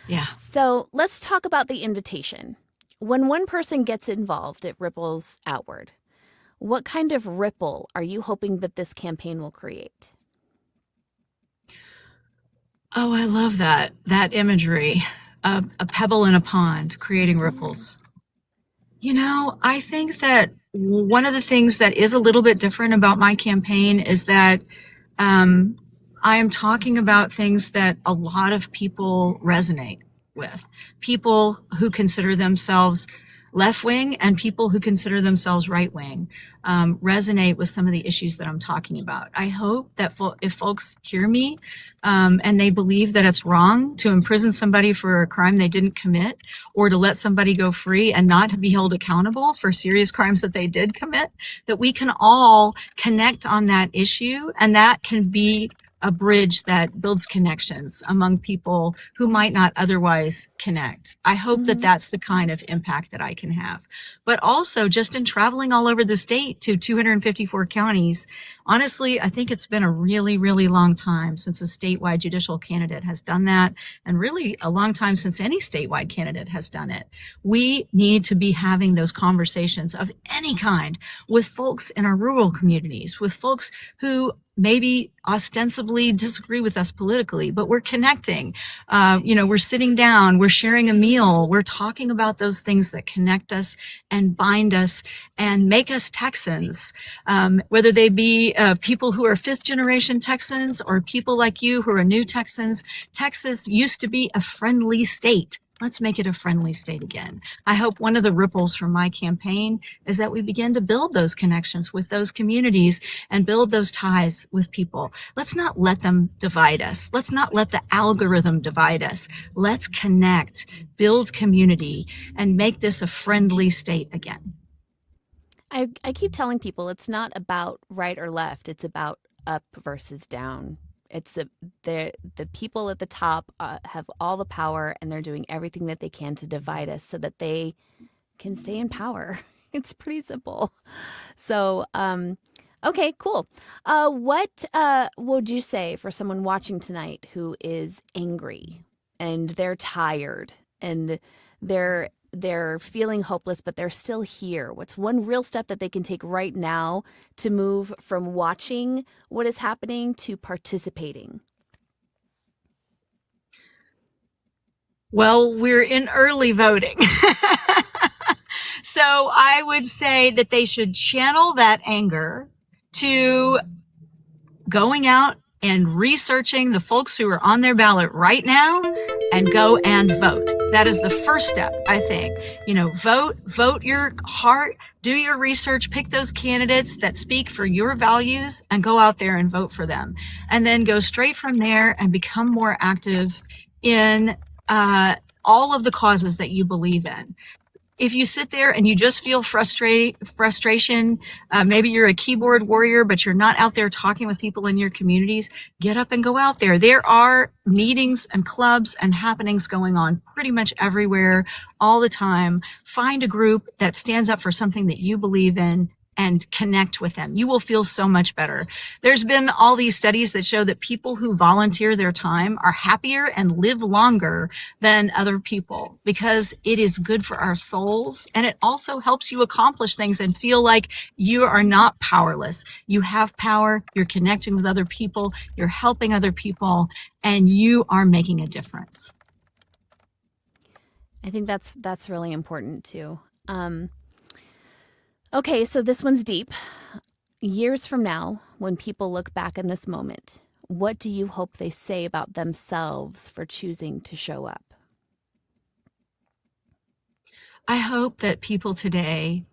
Yeah. So let's talk about the invitation. When one person gets involved, it ripples outward. What kind of ripple are you hoping that this campaign will create? Oh, I love that imagery. A pebble in a pond, creating ripples. I think that one of the things that is a little bit different about my campaign is that I am talking about things that a lot of people resonate with. People who consider themselves left wing and people who consider themselves right wing resonate with some of the issues that I'm talking about. I hope that if folks hear me and they believe that it's wrong to imprison somebody for a crime they didn't commit, or to let somebody go free and not be held accountable for serious crimes that they did commit, that we can all connect on that issue, and that can be a bridge that builds connections among people who might not otherwise connect. I hope that that's the kind of impact that I can have. But also, just in traveling all over the state to 254 counties, honestly, I think it's been a really, really long time since a statewide judicial candidate has done that, and really a long time since any statewide candidate has done it. We need to be having those conversations of any kind with folks in our rural communities, with folks who maybe ostensibly disagree with us politically, but we're connecting. We're sitting down, we're sharing a meal, we're talking about those things that connect us and bind us and make us Texans, whether they be people who are fifth generation Texans or people like you who are new Texans. Texas used to be a friendly state. Let's make it a friendly state again. I hope one of the ripples from my campaign is that we begin to build those connections with those communities and build those ties with people. Let's not let them divide us. Let's not let the algorithm divide us. Let's connect, build community, and make this a friendly state again. I keep telling people it's not about right or left. It's about up versus down. It's the people at the top have all the power, and they're doing everything that they can to divide us so that they can stay in power. It's pretty simple. So, okay, cool. What would you say for someone watching tonight who is angry and they're tired and they're feeling hopeless, but they're still here? What's one real step that they can take right now to move from watching what is happening to participating? Well, we're in early voting. So I would say that they should channel that anger to going out and researching the folks who are on their ballot right now and go and vote. That is the first step, I think. Vote your heart, do your research, pick those candidates that speak for your values and go out there and vote for them. And then go straight from there and become more active in all of the causes that you believe in. If you sit there and you just feel frustration, maybe you're a keyboard warrior, but you're not out there talking with people in your communities, get up and go out there. There are meetings and clubs and happenings going on pretty much everywhere, all the time. Find a group that stands up for something that you believe in and connect with them. You will feel so much better. There's been all these studies that show that people who volunteer their time are happier and live longer than other people because it is good for our souls. And it also helps you accomplish things and feel like you are not powerless. You have power. You're connecting with other people. You're helping other people, and you are making a difference. I think that's really important too. Okay, so this one's deep. Years from now, when people look back in this moment, what do you hope they say about themselves for choosing to show up? I hope that people today,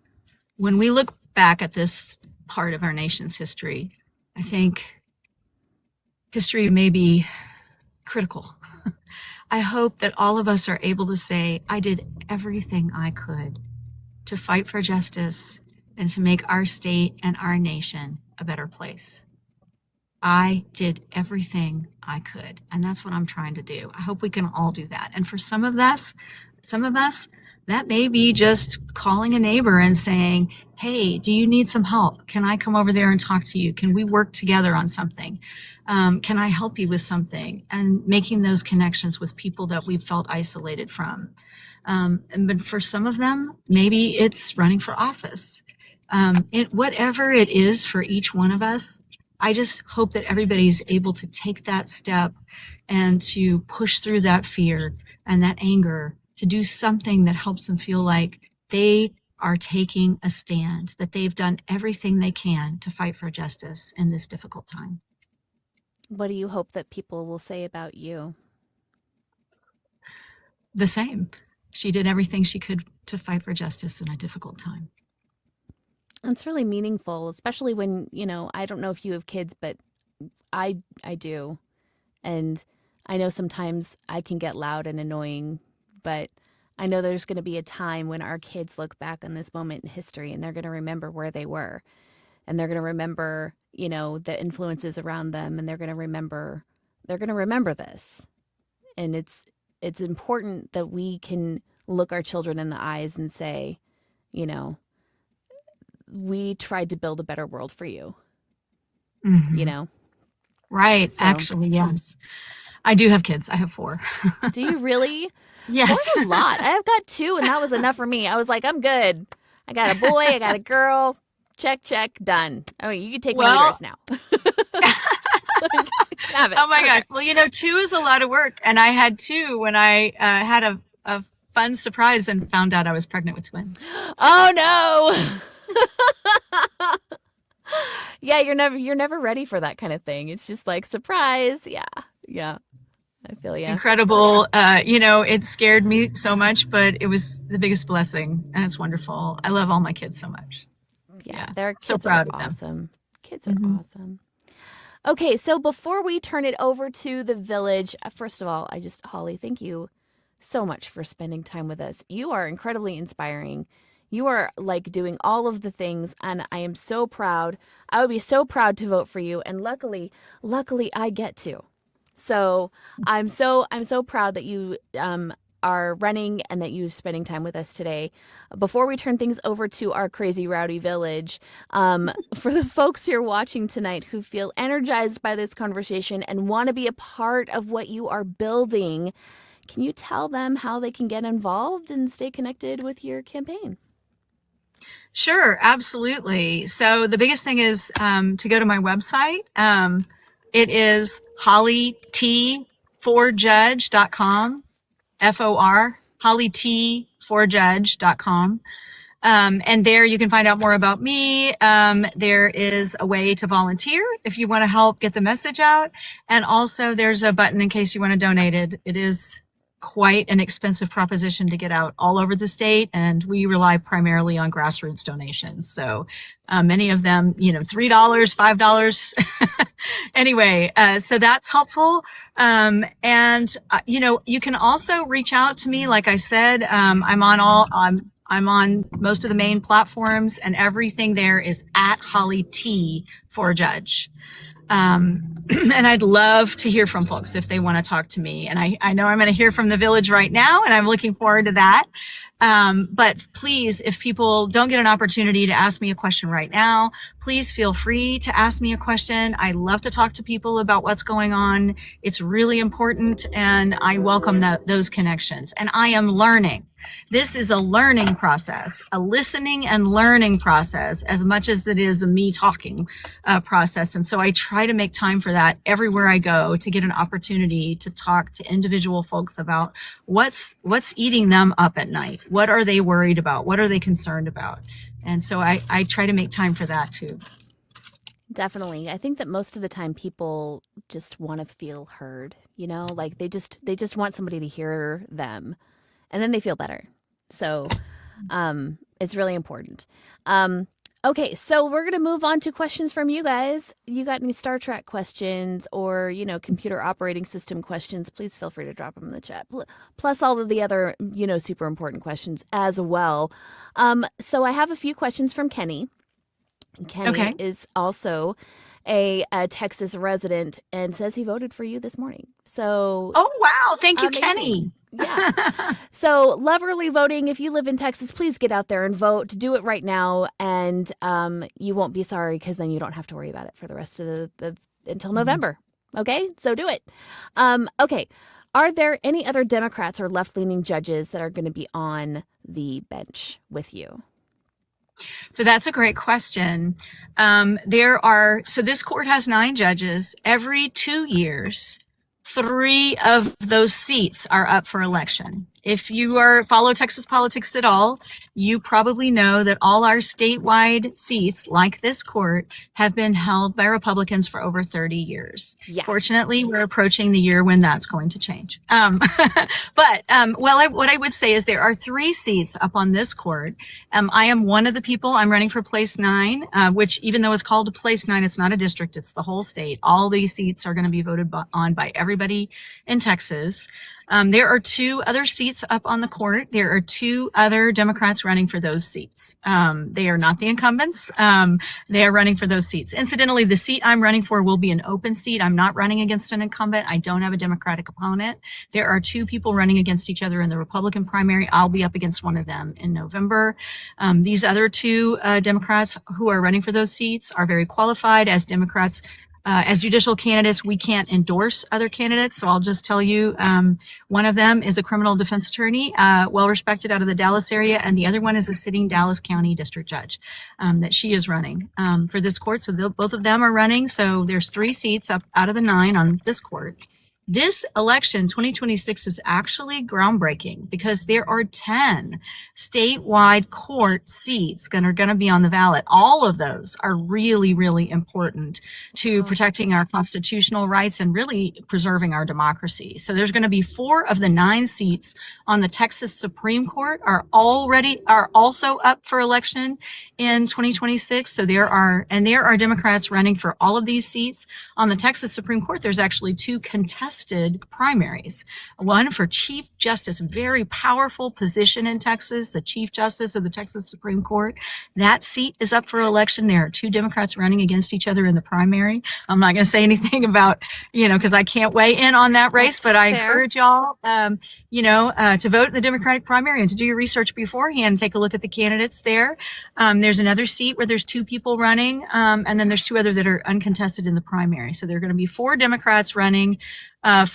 when we look back at this part of our nation's history, I think history may be critical. I hope that all of us are able to say, I did everything I could to fight for justice and to make our state and our nation a better place. I did everything I could, and that's what I'm trying to do. I hope we can all do that. And for some of us, that may be just calling a neighbor and saying, hey, do you need some help? Can I come over there and talk to you? Can we work together on something? Can I help you with something? And making those connections with people that we've felt isolated from. But for some of them, maybe it's running for office. Whatever it is for each one of us, I just hope that everybody's able to take that step and to push through that fear and that anger to do something that helps them feel like they are taking a stand, that they've done everything they can to fight for justice in this difficult time. What do you hope that people will say about you? The same. she did everything she could to fight for justice in a difficult time. It's really meaningful, especially when, I don't know if you have kids, but I do. And I know sometimes I can get loud and annoying, but I know there's going to be a time when our kids look back on this moment in history and they're going to remember where they were. And they're going to remember, the influences around them, and they're going to remember this. And it's important that we can look our children in the eyes and say, we tried to build a better world for you. Mm-hmm. Right. So, actually, yes. I do have kids. I have 4. Do you really? Yes. That's a lot. I've got 2, and that was enough for me. I was like, I'm good. I got a boy. I got a girl. Check, done. Oh, you can take my uterus now. Have it. Oh my gosh. Well, 2 is a lot of work. And I had 2 when I had a fun surprise and found out I was pregnant with twins. Oh no. Yeah, you're never ready for that kind of thing. It's just like, surprise. Yeah. I feel you. Incredible. It scared me so much, but it was the biggest blessing, and it's wonderful. I love all my kids so much. Yeah, they're so proud of awesome. them. Kids are awesome. Okay, so before we turn it over to the village, first of all, Holly, thank you so much for spending time with us. You are incredibly inspiring. You are like doing all of the things, and I am so proud. I would be so proud to vote for you, and luckily I get to. So I'm so proud that you are running and that you're spending time with us today. Before we turn things over to our crazy rowdy village, for the folks here watching tonight who feel energized by this conversation and want to be a part of what you are building, can you tell them how they can get involved and stay connected with your campaign? Sure, absolutely. So the biggest thing is to go to my website. It is hollyt4judge.com, F-O-R, hollyt4judge.com. And there you can find out more about me. There is a way to volunteer if you want to help get the message out. And also there's a button in case you want to donate it. It is quite an expensive proposition to get out all over the state, and we rely primarily on grassroots donations. So many of them, $3, $5. Anyway, so that's helpful. And you can also reach out to me. Like I said, I'm on most of the main platforms, and everything there is at Holly T for Judge. And I'd love to hear from folks if they want to talk to me. And I know I'm going to hear from the village right now, and I'm looking forward to that. But please, if people don't get an opportunity to ask me a question right now, please feel free to ask me a question. I love to talk to people about what's going on. It's really important, and I welcome those connections. And I am learning. This is a learning process, a listening and learning process, as much as it is a me talking process. And so I try to make time for that everywhere I go, to get an opportunity to talk to individual folks about what's eating them up at night. What are they worried about? What are they concerned about? And so I try to make time for that too. Definitely. I think that most of the time people just want to feel heard, like they just want somebody to hear them. And then they feel better. So it's really important. Okay, so we're going to move on to questions from you guys. You got any Star Trek questions or, computer operating system questions, please feel free to drop them in the chat. Plus all of the other, super important questions as well. So I have a few questions from Kenny. Kenny is also a Texas resident and says he voted for you this morning. So, oh, wow. Thank you, amazing. Kenny. Yeah. So love early voting. If you live in Texas, please get out there and vote. Do it right now. And you won't be sorry, because then you don't have to worry about it for the rest of until November. Okay. So do it. Okay. Are there any other Democrats or left-leaning judges that are going to be on the bench with you? So that's a great question. So this court has 9 judges. Every 2 years, 3 of those seats are up for election. If you follow Texas politics at all, you probably know that all our statewide seats, like this court, have been held by Republicans for over 30 years. Yeah. Fortunately, we're approaching the year when that's going to change. What I would say is there are 3 seats up on this court. I am one of the people. I'm running for place 9, which, even though it's called a place 9, it's not a district. It's the whole state. All these seats are going to be voted on by everybody in Texas. There are 2 other seats up on the court. There are 2 other Democrats running for those seats. They are not the incumbents. They are running for those seats. Incidentally, the seat I'm running for will be an open seat. I'm not running against an incumbent. I don't have a Democratic opponent. There are 2 people running against each other in the Republican primary. I'll be up against one of them in November. These other 2 Democrats who are running for those seats are very qualified as Democrats. As judicial candidates, we can't endorse other candidates. So I'll just tell you, one of them is a criminal defense attorney, well respected out of the Dallas area. And the other one is a sitting Dallas County district judge, that she is running, for this court. So both of them are running. So there's 3 seats up out of the 9 on this court. This election, 2026, is actually groundbreaking because there are 10 statewide court seats that are going to be on the ballot. All of those are really, really important to protecting our constitutional rights and really preserving our democracy. So there's going to be 4 of the 9 seats on the Texas Supreme Court are also up for election in 2026. So there are Democrats running for all of these seats. On the Texas Supreme Court, there's actually 2 contested primaries. One for Chief Justice, very powerful position in Texas, the Chief Justice of the Texas Supreme Court. That seat is up for election. There are 2 Democrats running against each other in the primary. I'm not going to say anything about, because I can't weigh in on that race, but I encourage y'all, to vote in the Democratic primary and to do your research beforehand. Take a look at the candidates there. There's another seat where there's 2 people running, and then there's 2 other that are uncontested in the primary. So there are going to be 4 Democrats running out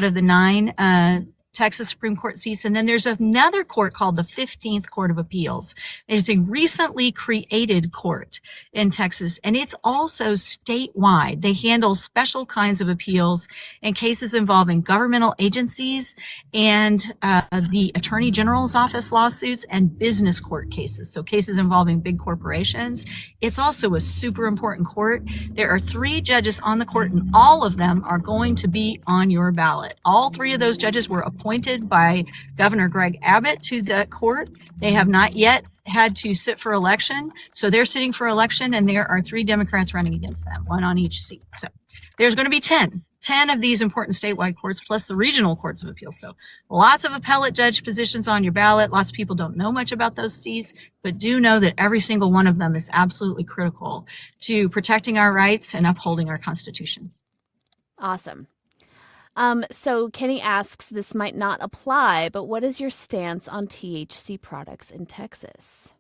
of the 9 Texas Supreme Court seats. And then there's another court called the 15th Court of Appeals. It's a recently created court in Texas, and it's also statewide. They handle special kinds of appeals in cases involving governmental agencies and the Attorney General's office lawsuits and business court cases. So cases involving big corporations. It's also a super important court. There are 3 judges on the court, and all of them are going to be on your ballot. All 3 of those judges were appointed by Governor Greg Abbott to the court. They have not yet had to sit for election. So they're sitting for election, and there are 3 Democrats running against them, 1 on each seat. So there's going to be 10 of these important statewide courts, plus the regional courts of appeals. So lots of appellate judge positions on your ballot. Lots of people don't know much about those seats, but do know that every single one of them is absolutely critical to protecting our rights and upholding our Constitution. Awesome. So Kenny asks, this might not apply, but what is your stance on THC products in Texas?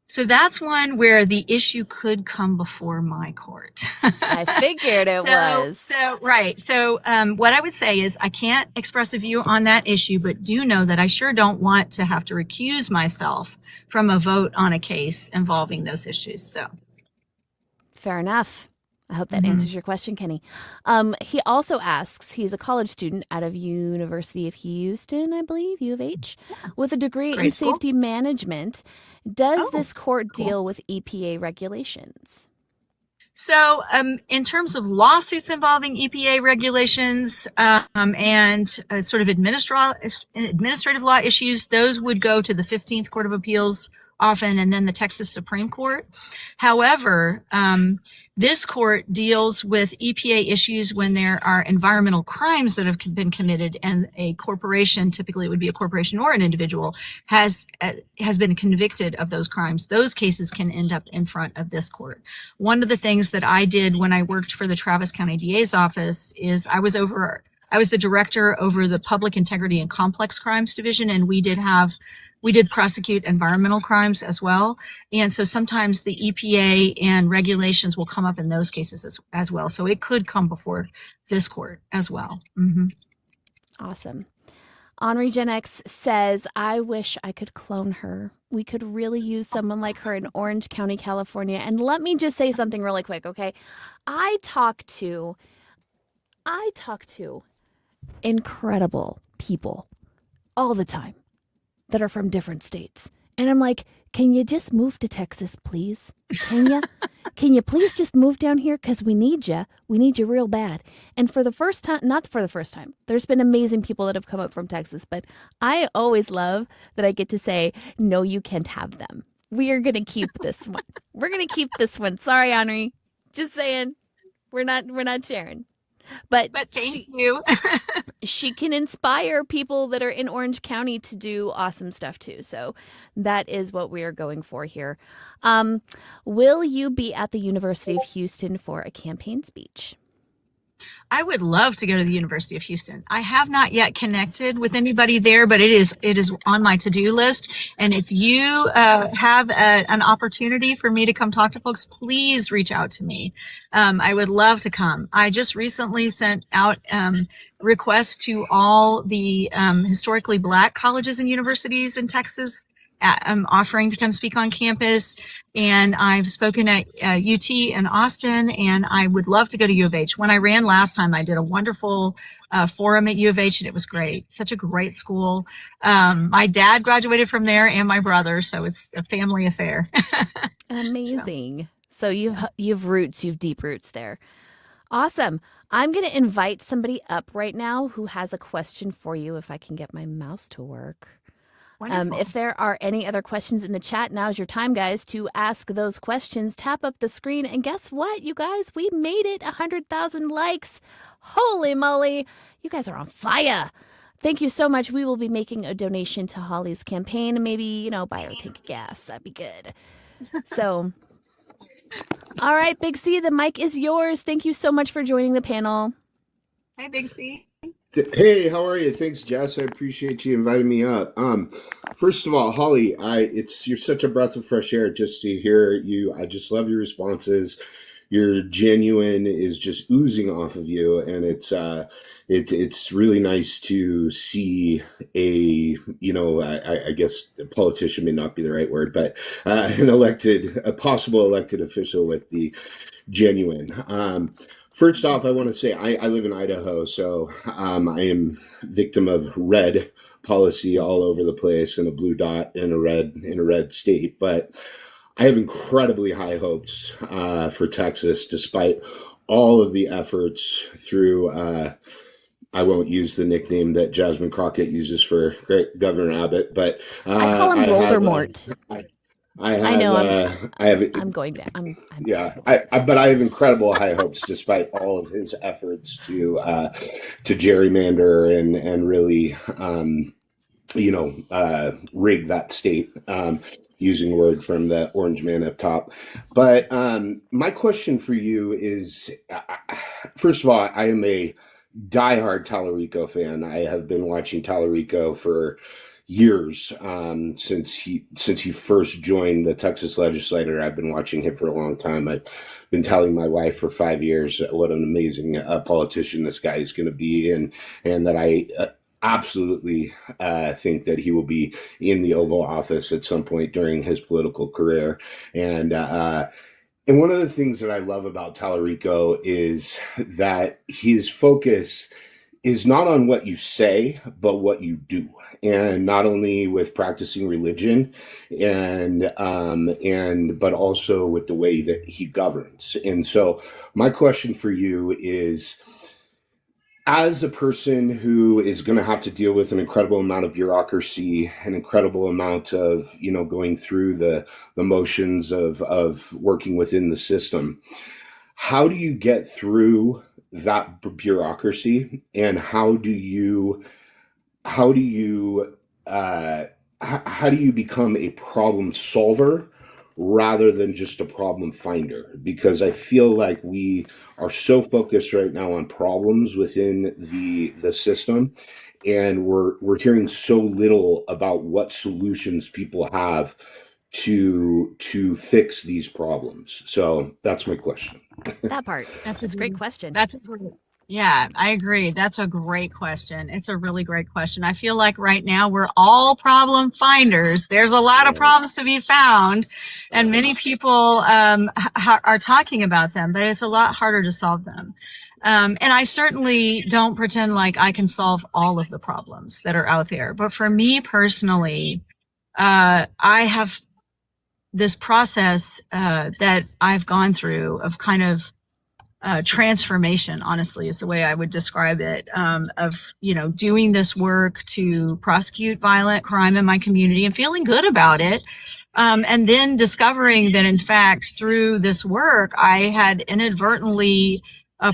So that's one where the issue could come before my court. I figured it was. Right. So what I would say is I can't express a view on that issue, but do know that I sure don't want to have to recuse myself from a vote on a case involving those issues. So fair enough. I hope that answers your question, Kenny. He also asks, he's a college student out of University of Houston, I believe, U of H, with a degree in safety management. Does this court deal with EPA regulations? So in terms of lawsuits involving EPA regulations and sort of administrative law issues, those would go to the 15th Court of Appeals often, and then the Texas Supreme Court. However, this court deals with EPA issues when there are environmental crimes that have been committed, and a corporation, typically it would be a corporation or an individual, has been convicted of those crimes. Those cases can end up in front of this court. One of the things that I did when I worked for the Travis County DA's office is I was the director over the Public Integrity and Complex Crimes Division, and we did prosecute environmental crimes as well. And so sometimes the EPA and regulations will come up in those cases as well. So it could come before this court as well. Mm-hmm. Awesome. Henri Gen X says, I wish I could clone her. We could really use someone like her in Orange County, California. And let me just say something really quick, okay? I talk to incredible people all the time that are from different states. And I'm like, can you just move to Texas, please? Can you? Can you please just move down here? Because we need you. We need you real bad. And for the first time, not for the first time, there's been amazing people that have come up from Texas, but I always love that I get to say, no, you can't have them. We are going to keep this one. We're going to keep this one. Sorry, Henri. Just saying. We're not sharing. But thank you. She can inspire people that are in Orange County to do awesome stuff too. So that is what we are going for here. Will you be at the University of Houston for a campaign speech? I would love to go to the University of Houston. I have not yet connected with anybody there, but it is on my to-do list. And if you have an opportunity for me to come talk to folks, please reach out to me. I would love to come. I just recently sent out requests to all the historically Black colleges and universities in Texas. I'm offering to come speak on campus, and I've spoken at UT in Austin, and I would love to go to U of H. When I ran last time, I did a wonderful forum at U of H, and it was great. Such a great school. My dad graduated from there, and my brother, so it's a family affair. Amazing. So you've roots, you've deep roots there. Awesome. I'm going to invite somebody up right now who has a question for you, if I can get my mouse to work. If there are any other questions in the chat, now's your time, guys, to ask those questions. Tap up the screen. And guess what, you guys? We made it 100,000 likes. Holy moly. You guys are on fire. Thank you so much. We will be making a donation to Holly's campaign. Maybe, buy her a tank of gas. That'd be good. So, all right, Big C, the mic is yours. Thank you so much for joining the panel. Hi, Big C. Hey, how are you? Thanks, Jess. I appreciate you inviting me up. First of all, Holly, you're such a breath of fresh air just to hear you. I just love your responses. Your genuine is just oozing off of you, and it's really nice to see I guess a politician may not be the right word, but a possible elected official with the genuine. First off, I want to say I live in Idaho, so I am victim of red policy all over the place, and a blue dot in a red state. But I have incredibly high hopes for Texas, despite all of the efforts through. I won't use the nickname that Jasmine Crockett uses for Governor Abbott, but I call him Voldemort. I'm going there. But I have incredible high hopes, despite all of his efforts to gerrymander and really, rig that state, using a word from the orange man up top. But my question for you is, first of all, I am a diehard Tallarico fan. I have been watching Tallarico for years, since he first joined the Texas legislature. I've been watching him for a long time. I've been telling my wife for 5 years what an amazing politician this guy is going to be, and that I absolutely think that he will be in the Oval Office at some point during his political career. And one of the things that I love about Tallarico is that his focus is not on what you say, but what you do. And not only with practicing religion but also with the way that he governs. And so my question for you is, as a person who is going to have to deal with an incredible amount of bureaucracy, an incredible amount of, going through the motions of working within the system, how do you get through that bureaucracy, and how do you become a problem solver rather than just a problem finder? Because I feel like we are so focused right now on problems within the system, and we're hearing so little about what solutions people have to fix these problems. So that's my question. That part. That's a great question. Yeah, I agree. That's a great question. It's a really great question. I feel like right now we're all problem finders. There's a lot of problems to be found, and many people are talking about them, but it's a lot harder to solve them. And I certainly don't pretend like I can solve all of the problems that are out there. But for me personally, I have this process that I've gone through of kind of transformation, honestly, is the way I would describe it, of, doing this work to prosecute violent crime in my community and feeling good about it. And then discovering that, in fact, through this work, I had inadvertently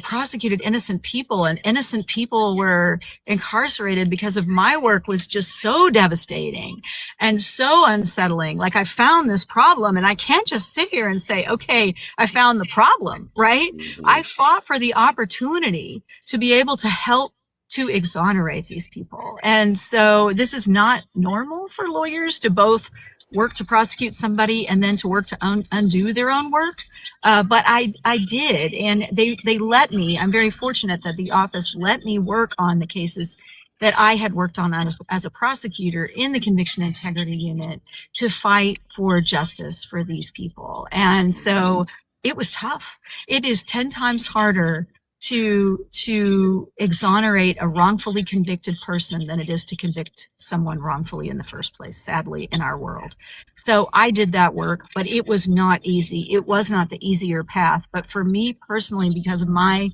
prosecuted innocent people, and innocent people were incarcerated because of my work was just so devastating and so unsettling. Like, I found this problem, and I can't just sit here and say, okay, I found the problem, right? I fought for the opportunity to be able to help to exonerate these people. And so this is not normal for lawyers to both work to prosecute somebody and then to work to undo their own work. But I did, and they let me. I'm very fortunate that the office let me work on the cases that I had worked on as a prosecutor in the Conviction Integrity Unit to fight for justice for these people. And so it was tough. It is 10 times harder to exonerate a wrongfully convicted person than it is to convict someone wrongfully in the first place, sadly, in our world. So I did that work, but it was not easy. It was not the easier path. But for me personally, because of my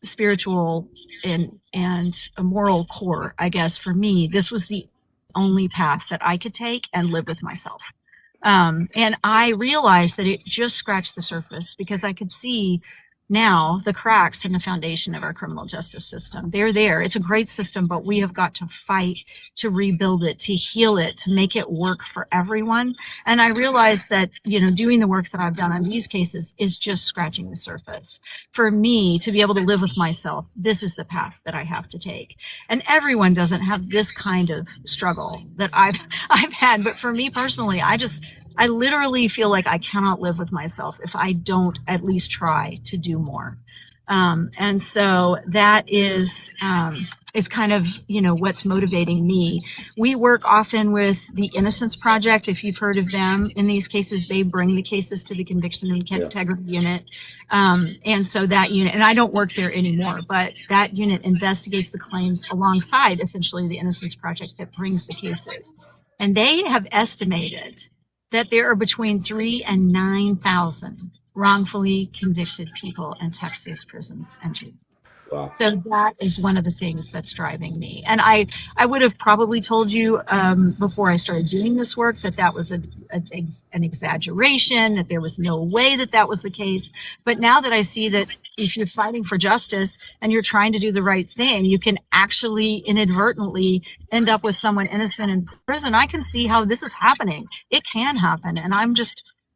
spiritual and a moral core, I guess, for me, this was the only path that I could take and live with myself. And I realized that it just scratched the surface, because I could see now the cracks in the foundation of our criminal justice system. They're there. It's a great system, but we have got to fight to rebuild it, to heal it, to make it work for everyone. And I realized that, doing the work that I've done on these cases is just scratching the surface. For me to be able to live with myself, this is the path that I have to take. And everyone doesn't have this kind of struggle that I've had. But for me personally, I literally feel like I cannot live with myself if I don't at least try to do more. And so that is kind of, what's motivating me. We work often with the Innocence Project. If you've heard of them, in these cases, they bring the cases to the Conviction and Integrity Unit. And so that unit, and I don't work there anymore, but that unit investigates the claims alongside essentially the Innocence Project that brings the cases. And they have estimated that there are between 3,000 and 9,000 wrongfully convicted people in Texas prisons and jails. Wow. So that is one of the things that's driving me. And I would have probably told you before I started doing this work that was an exaggeration, that there was no way that was the case. But now that I see that if you're fighting for justice and you're trying to do the right thing, you can actually inadvertently end up with someone innocent in prison. I can see how this is happening. It can happen. And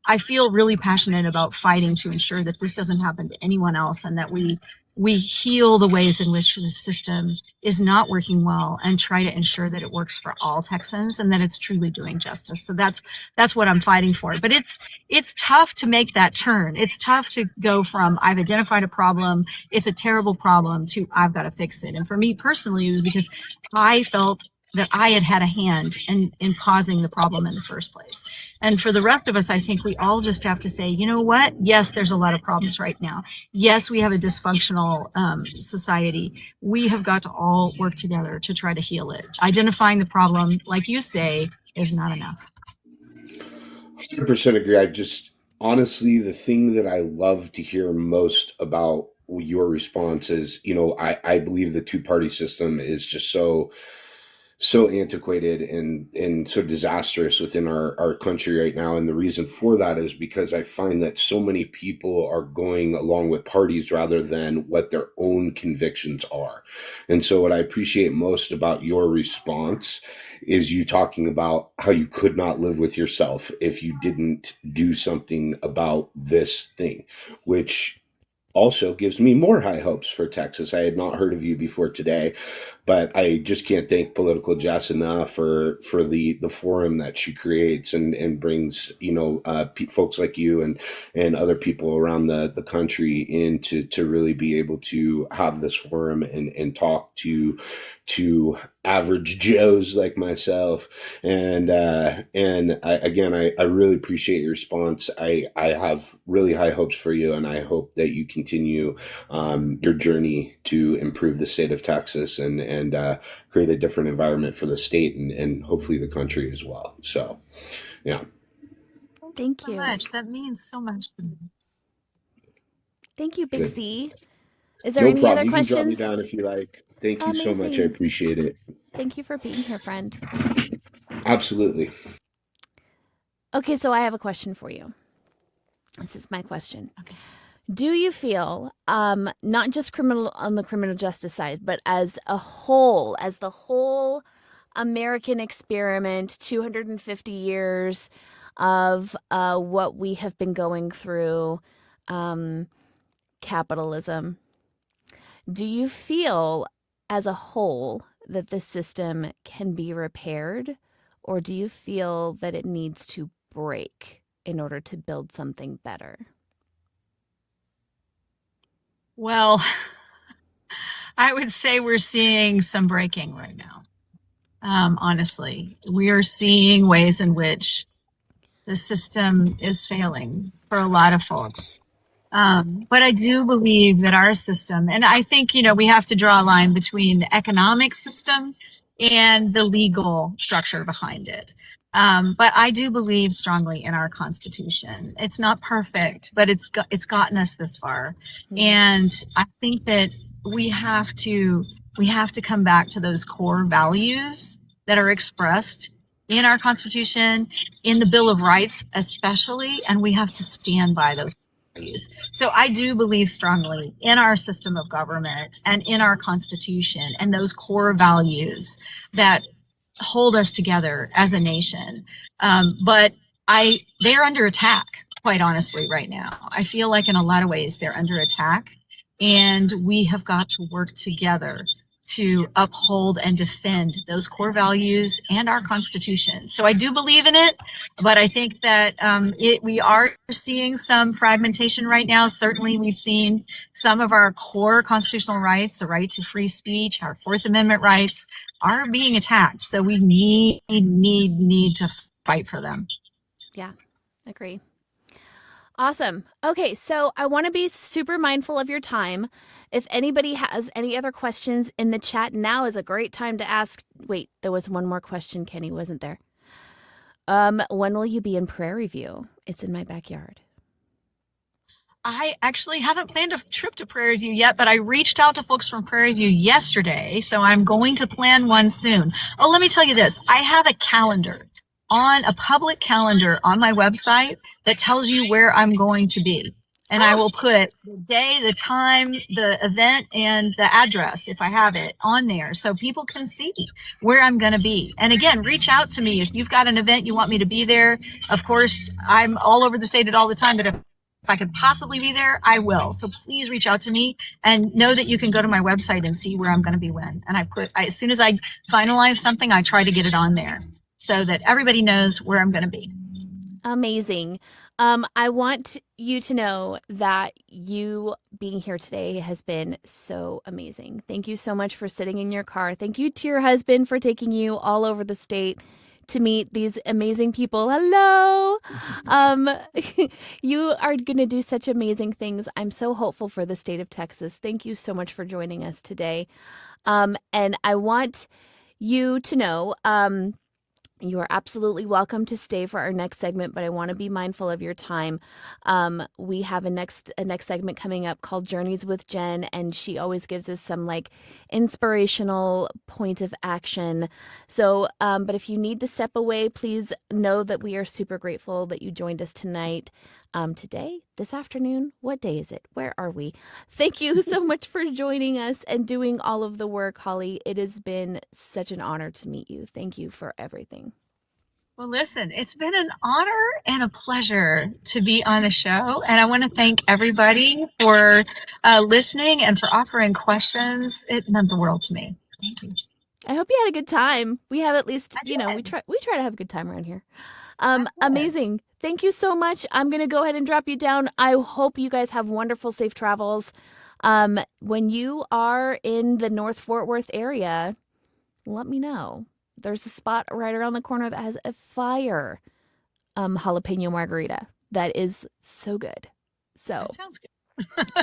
I feel really passionate about fighting to ensure that this doesn't happen to anyone else, and that we heal the ways in which the system is not working well and try to ensure that it works for all Texans and that it's truly doing justice. So that's what I'm fighting for. But it's tough to make that turn. It's tough to go from I've identified a problem, it's a terrible problem, to I've got to fix it. And for me personally, it was because I felt that I had a hand in causing the problem in the first place. And for the rest of us, I think we all just have to say, you know what? Yes, there's a lot of problems right now. Yes, we have a dysfunctional society. We have got to all work together to try to heal it. Identifying the problem, like you say, is not enough. 100% agree. Honestly, the thing that I love to hear most about your response is, I believe the two-party system is just so antiquated and so disastrous within our country right now. And the reason for that is because I find that so many people are going along with parties rather than what their own convictions are. And so what I appreciate most about your response is you talking about how you could not live with yourself if you didn't do something about this thing, which also gives me more high hopes for Texas. I had not heard of you before today, but I just can't thank Political Jess enough for the forum that she creates and brings, folks like you and other people around the country in to really be able to have this forum and talk to average Joes like myself. And I really appreciate your response. I have really high hopes for you, and I hope that you can continue your journey to improve the state of Texas and create a different environment for the state and hopefully the country as well. So, yeah. Thank So you. much. That means so much to me. Thank you, Big Good. C. Is there No any problem. other You can drop me questions? down if you like. Thank you so much. I Amazing. appreciate it. Thank you for being here, friend. Absolutely. Okay, so I have a question for you. This is my question. Okay. Do you feel, not just on the criminal justice side, but as a whole, as the whole American experiment, 250 years of what we have been going through, capitalism, do you feel as a whole that the system can be repaired, or do you feel that it needs to break in order to build something better? Well, I would say we're seeing some breaking right now. Honestly, we are seeing ways in which the system is failing for a lot of folks. But I do believe that our system, and I think, we have to draw a line between the economic system and the legal structure behind it. But I do believe strongly in our Constitution. It's not perfect, but it's gotten us this far. And I think that we have to come back to those core values that are expressed in our Constitution, in the Bill of Rights especially, and we have to stand by those values. So I do believe strongly in our system of government and in our Constitution and those core values that hold us together as a nation. But they're under attack, quite honestly, right now. I feel like in a lot of ways they're under attack, and we have got to work together to uphold and defend those core values and our Constitution. So I do believe in it, but I think that we are seeing some fragmentation right now. Certainly, we've seen some of our core constitutional rights, the right to free speech, our Fourth Amendment rights, are being attacked. So we need to fight for them. Yeah, agree. Awesome. Okay, so I want to be super mindful of your time. If anybody has any other questions in the chat, now is a great time to ask. Wait, there was one more question, Kenny, wasn't there? When will you be in Prairie View? It's in my backyard. I actually haven't planned a trip to Prairie View yet, but I reached out to folks from Prairie View yesterday, so I'm going to plan one soon. Oh, let me tell you this. I have a calendar, on a public calendar on my website that tells you where I'm going to be. And I will put the day, the time, the event, and the address, if I have it, on there so people can see where I'm going to be. And again, reach out to me if you've got an event you want me to be there. Of course, I'm all over the state at all the time, but if I could possibly be there, I will. So please reach out to me and know that you can go to my website and see where I'm going to be when. And as soon as I finalize something, I try to get it on there so that everybody knows where I'm going to be. Amazing. I want you to know that you being here today has been so amazing. Thank you so much for sitting in your car. Thank you to your husband for taking you all over the state to meet these amazing people. Hello. You are going to do such amazing things. I'm so hopeful for the state of Texas. Thank you so much for joining us today. And I want you to know, you are absolutely welcome to stay for our next segment, but I want to be mindful of your time. We have a next segment coming up called Journeys with Jen, and she always gives us some inspirational point of action. So, but if you need to step away, please know that we are super grateful that you joined us tonight. Today, this afternoon, what day is it? Where are we? Thank you so much for joining us and doing all of the work, Holly. It has been such an honor to meet you. Thank you for everything. Well, listen, it's been an honor and a pleasure to be on the show. And I want to thank everybody for listening and for offering questions. It meant the world to me. Thank you. I hope you had a good time. We have at least, we try to have a good time around here. Amazing. Thank you so much. I'm going to go ahead and drop you down. I hope you guys have wonderful, safe travels. When you are in the North Fort Worth area, let me know. There's a spot right around the corner that has a fire jalapeno margarita that is so good. So That sounds good.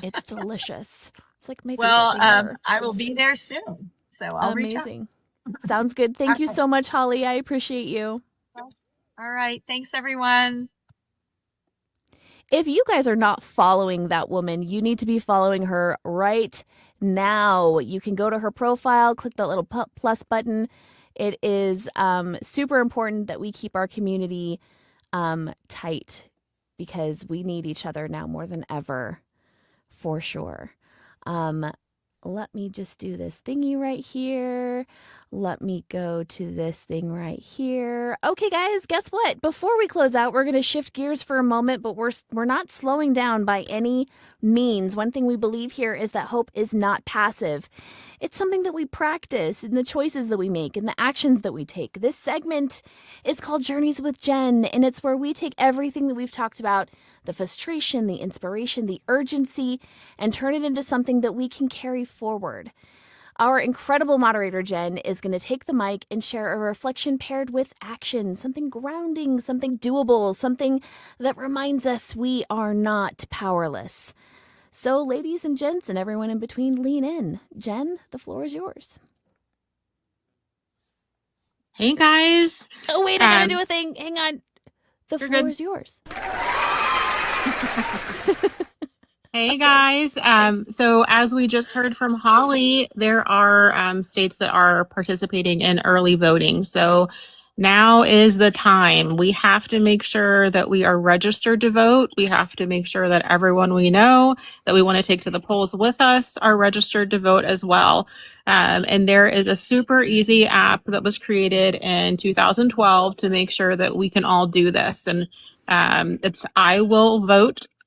It's delicious. It's like my favorite Well, thing ever. I will be there soon, so I'll reach out. Amazing. Sounds good. Thank you All so much, Holly. I appreciate you. right. All right. Thanks, everyone. If you guys are not following that woman, you need to be following her right now. You can go to her profile, click that little plus button. It is super important that we keep our community tight because we need each other now more than ever, for sure. Let me just do this thingy right here. Let me go to this thing right here. Okay, guys, guess what? Before we close out, we're going to shift gears for a moment, but we're not slowing down by any means. One thing we believe here is that hope is not passive. It's something that we practice in the choices that we make and the actions that we take. This segment is called Journeys with Jen, and it's where we take everything that we've talked about, the frustration, the inspiration, the urgency, and turn it into something that we can carry forward. Our incredible moderator, Jen, is going to take the mic and share a reflection paired with action, something grounding, something doable, something that reminds us we are not powerless. So, ladies and gents and everyone in between, lean in. Jen, the floor is yours. Hey guys. Oh, wait, I gotta do a thing. Hang on. The You're floor good. is yours. Hey guys. So as we just heard from Holly, there are states that are participating in early voting. So now is the time. We have to make sure that we are registered to vote. We have to make sure that everyone we know that we want to take to the polls with us are registered to vote as well. And there is a super easy app that was created in 2012 to make sure that we can all do this. And it's iwillvote.com.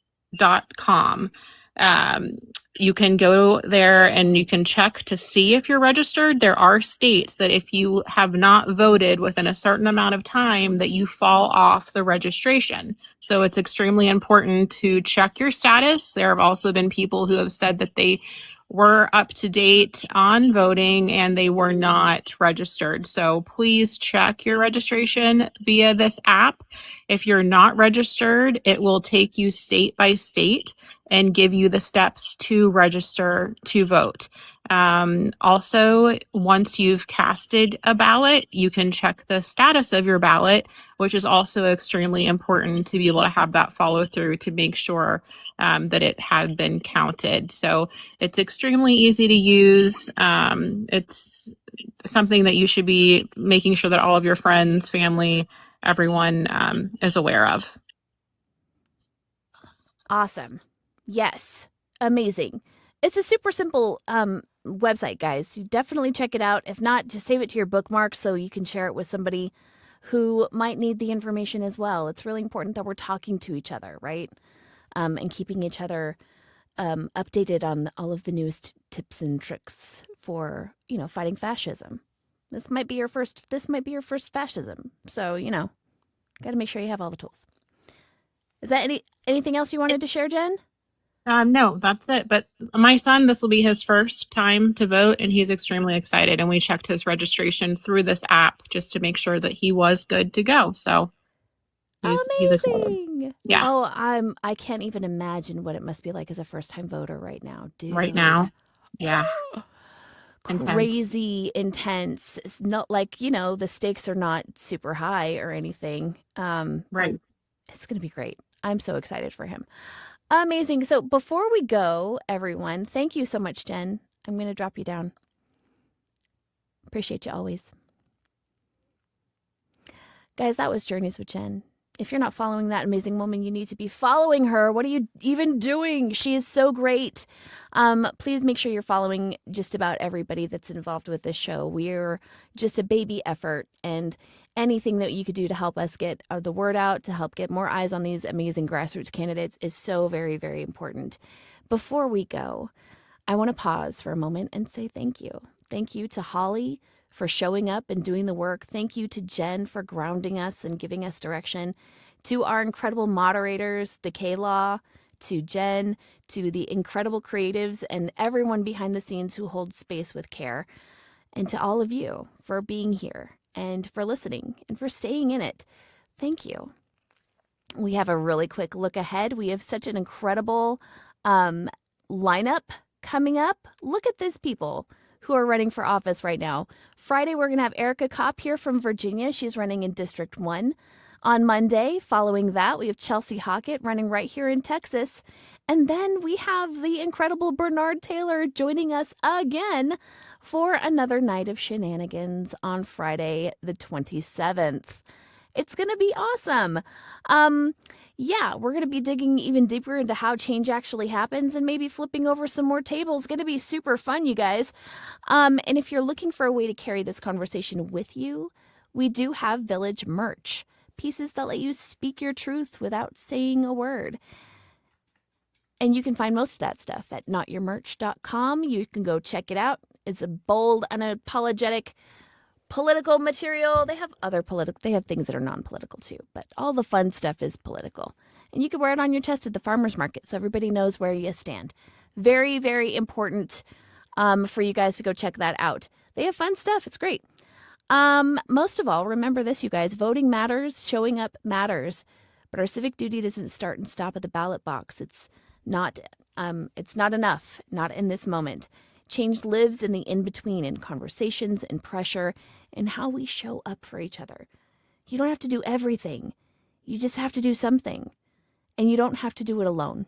You can go there and you can check to see if you're registered. There are states that if you have not voted within a certain amount of time that you fall off the registration. So it's extremely important to check your status. There have also been people who have said that they were up to date on voting and they were not registered. So please check your registration via this app. If you're not registered, it will take you state by state and give you the steps to register to vote. Also, once you've casted a ballot, you can check the status of your ballot, which is also extremely important to be able to have that follow through to make sure that it had been counted. So it's extremely easy to use. It's something that you should be making sure that all of your friends, family, everyone is aware of. Awesome. Yes. Amazing. It's a super simple website, guys. You definitely check it out. If not, just save it to your bookmark so you can share it with somebody who might need the information as well. It's really important that we're talking to each other, right? And keeping each other updated on all of the newest tips and tricks for, fighting fascism. This might be your first fascism. So, got to make sure you have all the tools. Is that anything else you wanted to share, Jen? No, that's it. But my son, this will be his first time to vote, and he's extremely excited. And we checked his registration through this app just to make sure that he was good to go. So he's excited. Yeah. Oh, I can't even imagine what it must be like as a first-time voter right now, dude. Right now, yeah. Crazy intense. It's not like, the stakes are not super high or anything. Right. It's going to be great. I'm so excited for him. Amazing. So before we go, everyone, thank you so much, Jen. I'm going to drop you down. Appreciate you always. Guys, that was Journeys with Jen. If you're not following that amazing woman, you need to be following her. What are you even doing? She is so great. Please make sure you're following just about everybody that's involved with this show. We're just a baby effort, and anything that you could do to help us get the word out, to help get more eyes on these amazing grassroots candidates is so very, very important. Before we go, I want to pause for a moment and say thank you. Thank you to Holly for showing up and doing the work. Thank you to Jen for grounding us and giving us direction. To our incredible moderators, the K-Law, to Jen, to the incredible creatives and everyone behind the scenes who hold space with care. And to all of you for being here and for listening and for staying in it. Thank you. We have a really quick look ahead. We have such an incredible lineup coming up. Look at these people who are running for office right now. Friday, we're going to have Erica Kopp here from Virginia. She's running in District 1. On Monday, following that, we have Chelsea Hockett running right here in Texas. And then we have the incredible Bernard Taylor joining us again for another night of shenanigans on Friday, the 27th. It's going to be awesome. Yeah, we're going to be digging even deeper into how change actually happens and maybe flipping over some more tables. Going to be super fun, you guys. And if you're looking for a way to carry this conversation with you, we do have Village merch. Pieces that let you speak your truth without saying a word. And you can find most of that stuff at notyourmerch.com. You can go check it out. It's a bold, unapologetic political material. They have they have things that are non-political too, but all the fun stuff is political. And you can wear it on your chest at the farmer's market so everybody knows where you stand. Very, very important for you guys to go check that out. They have fun stuff. It's great. Most of all, remember this, you guys. Voting matters. Showing up matters. But our civic duty doesn't start and stop at the ballot box. It's not enough. Not in this moment. Change lives in the in-between, in conversations, in pressure, in how we show up for each other. You don't have to do everything. You just have to do something. And you don't have to do it alone.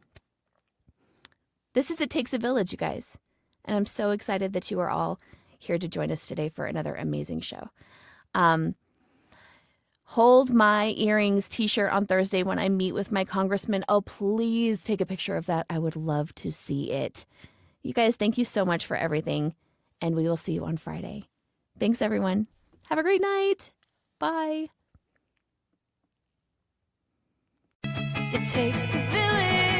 This is It Takes a Village, you guys. And I'm so excited that you are all here to join us today for another amazing show. Hold My Earrings t-shirt on Thursday when I meet with my congressman. Oh, please take a picture of that. I would love to see it. You guys, thank you so much for everything, and we will see you on Friday. Thanks, everyone. Have a great night. Bye. It takes a village.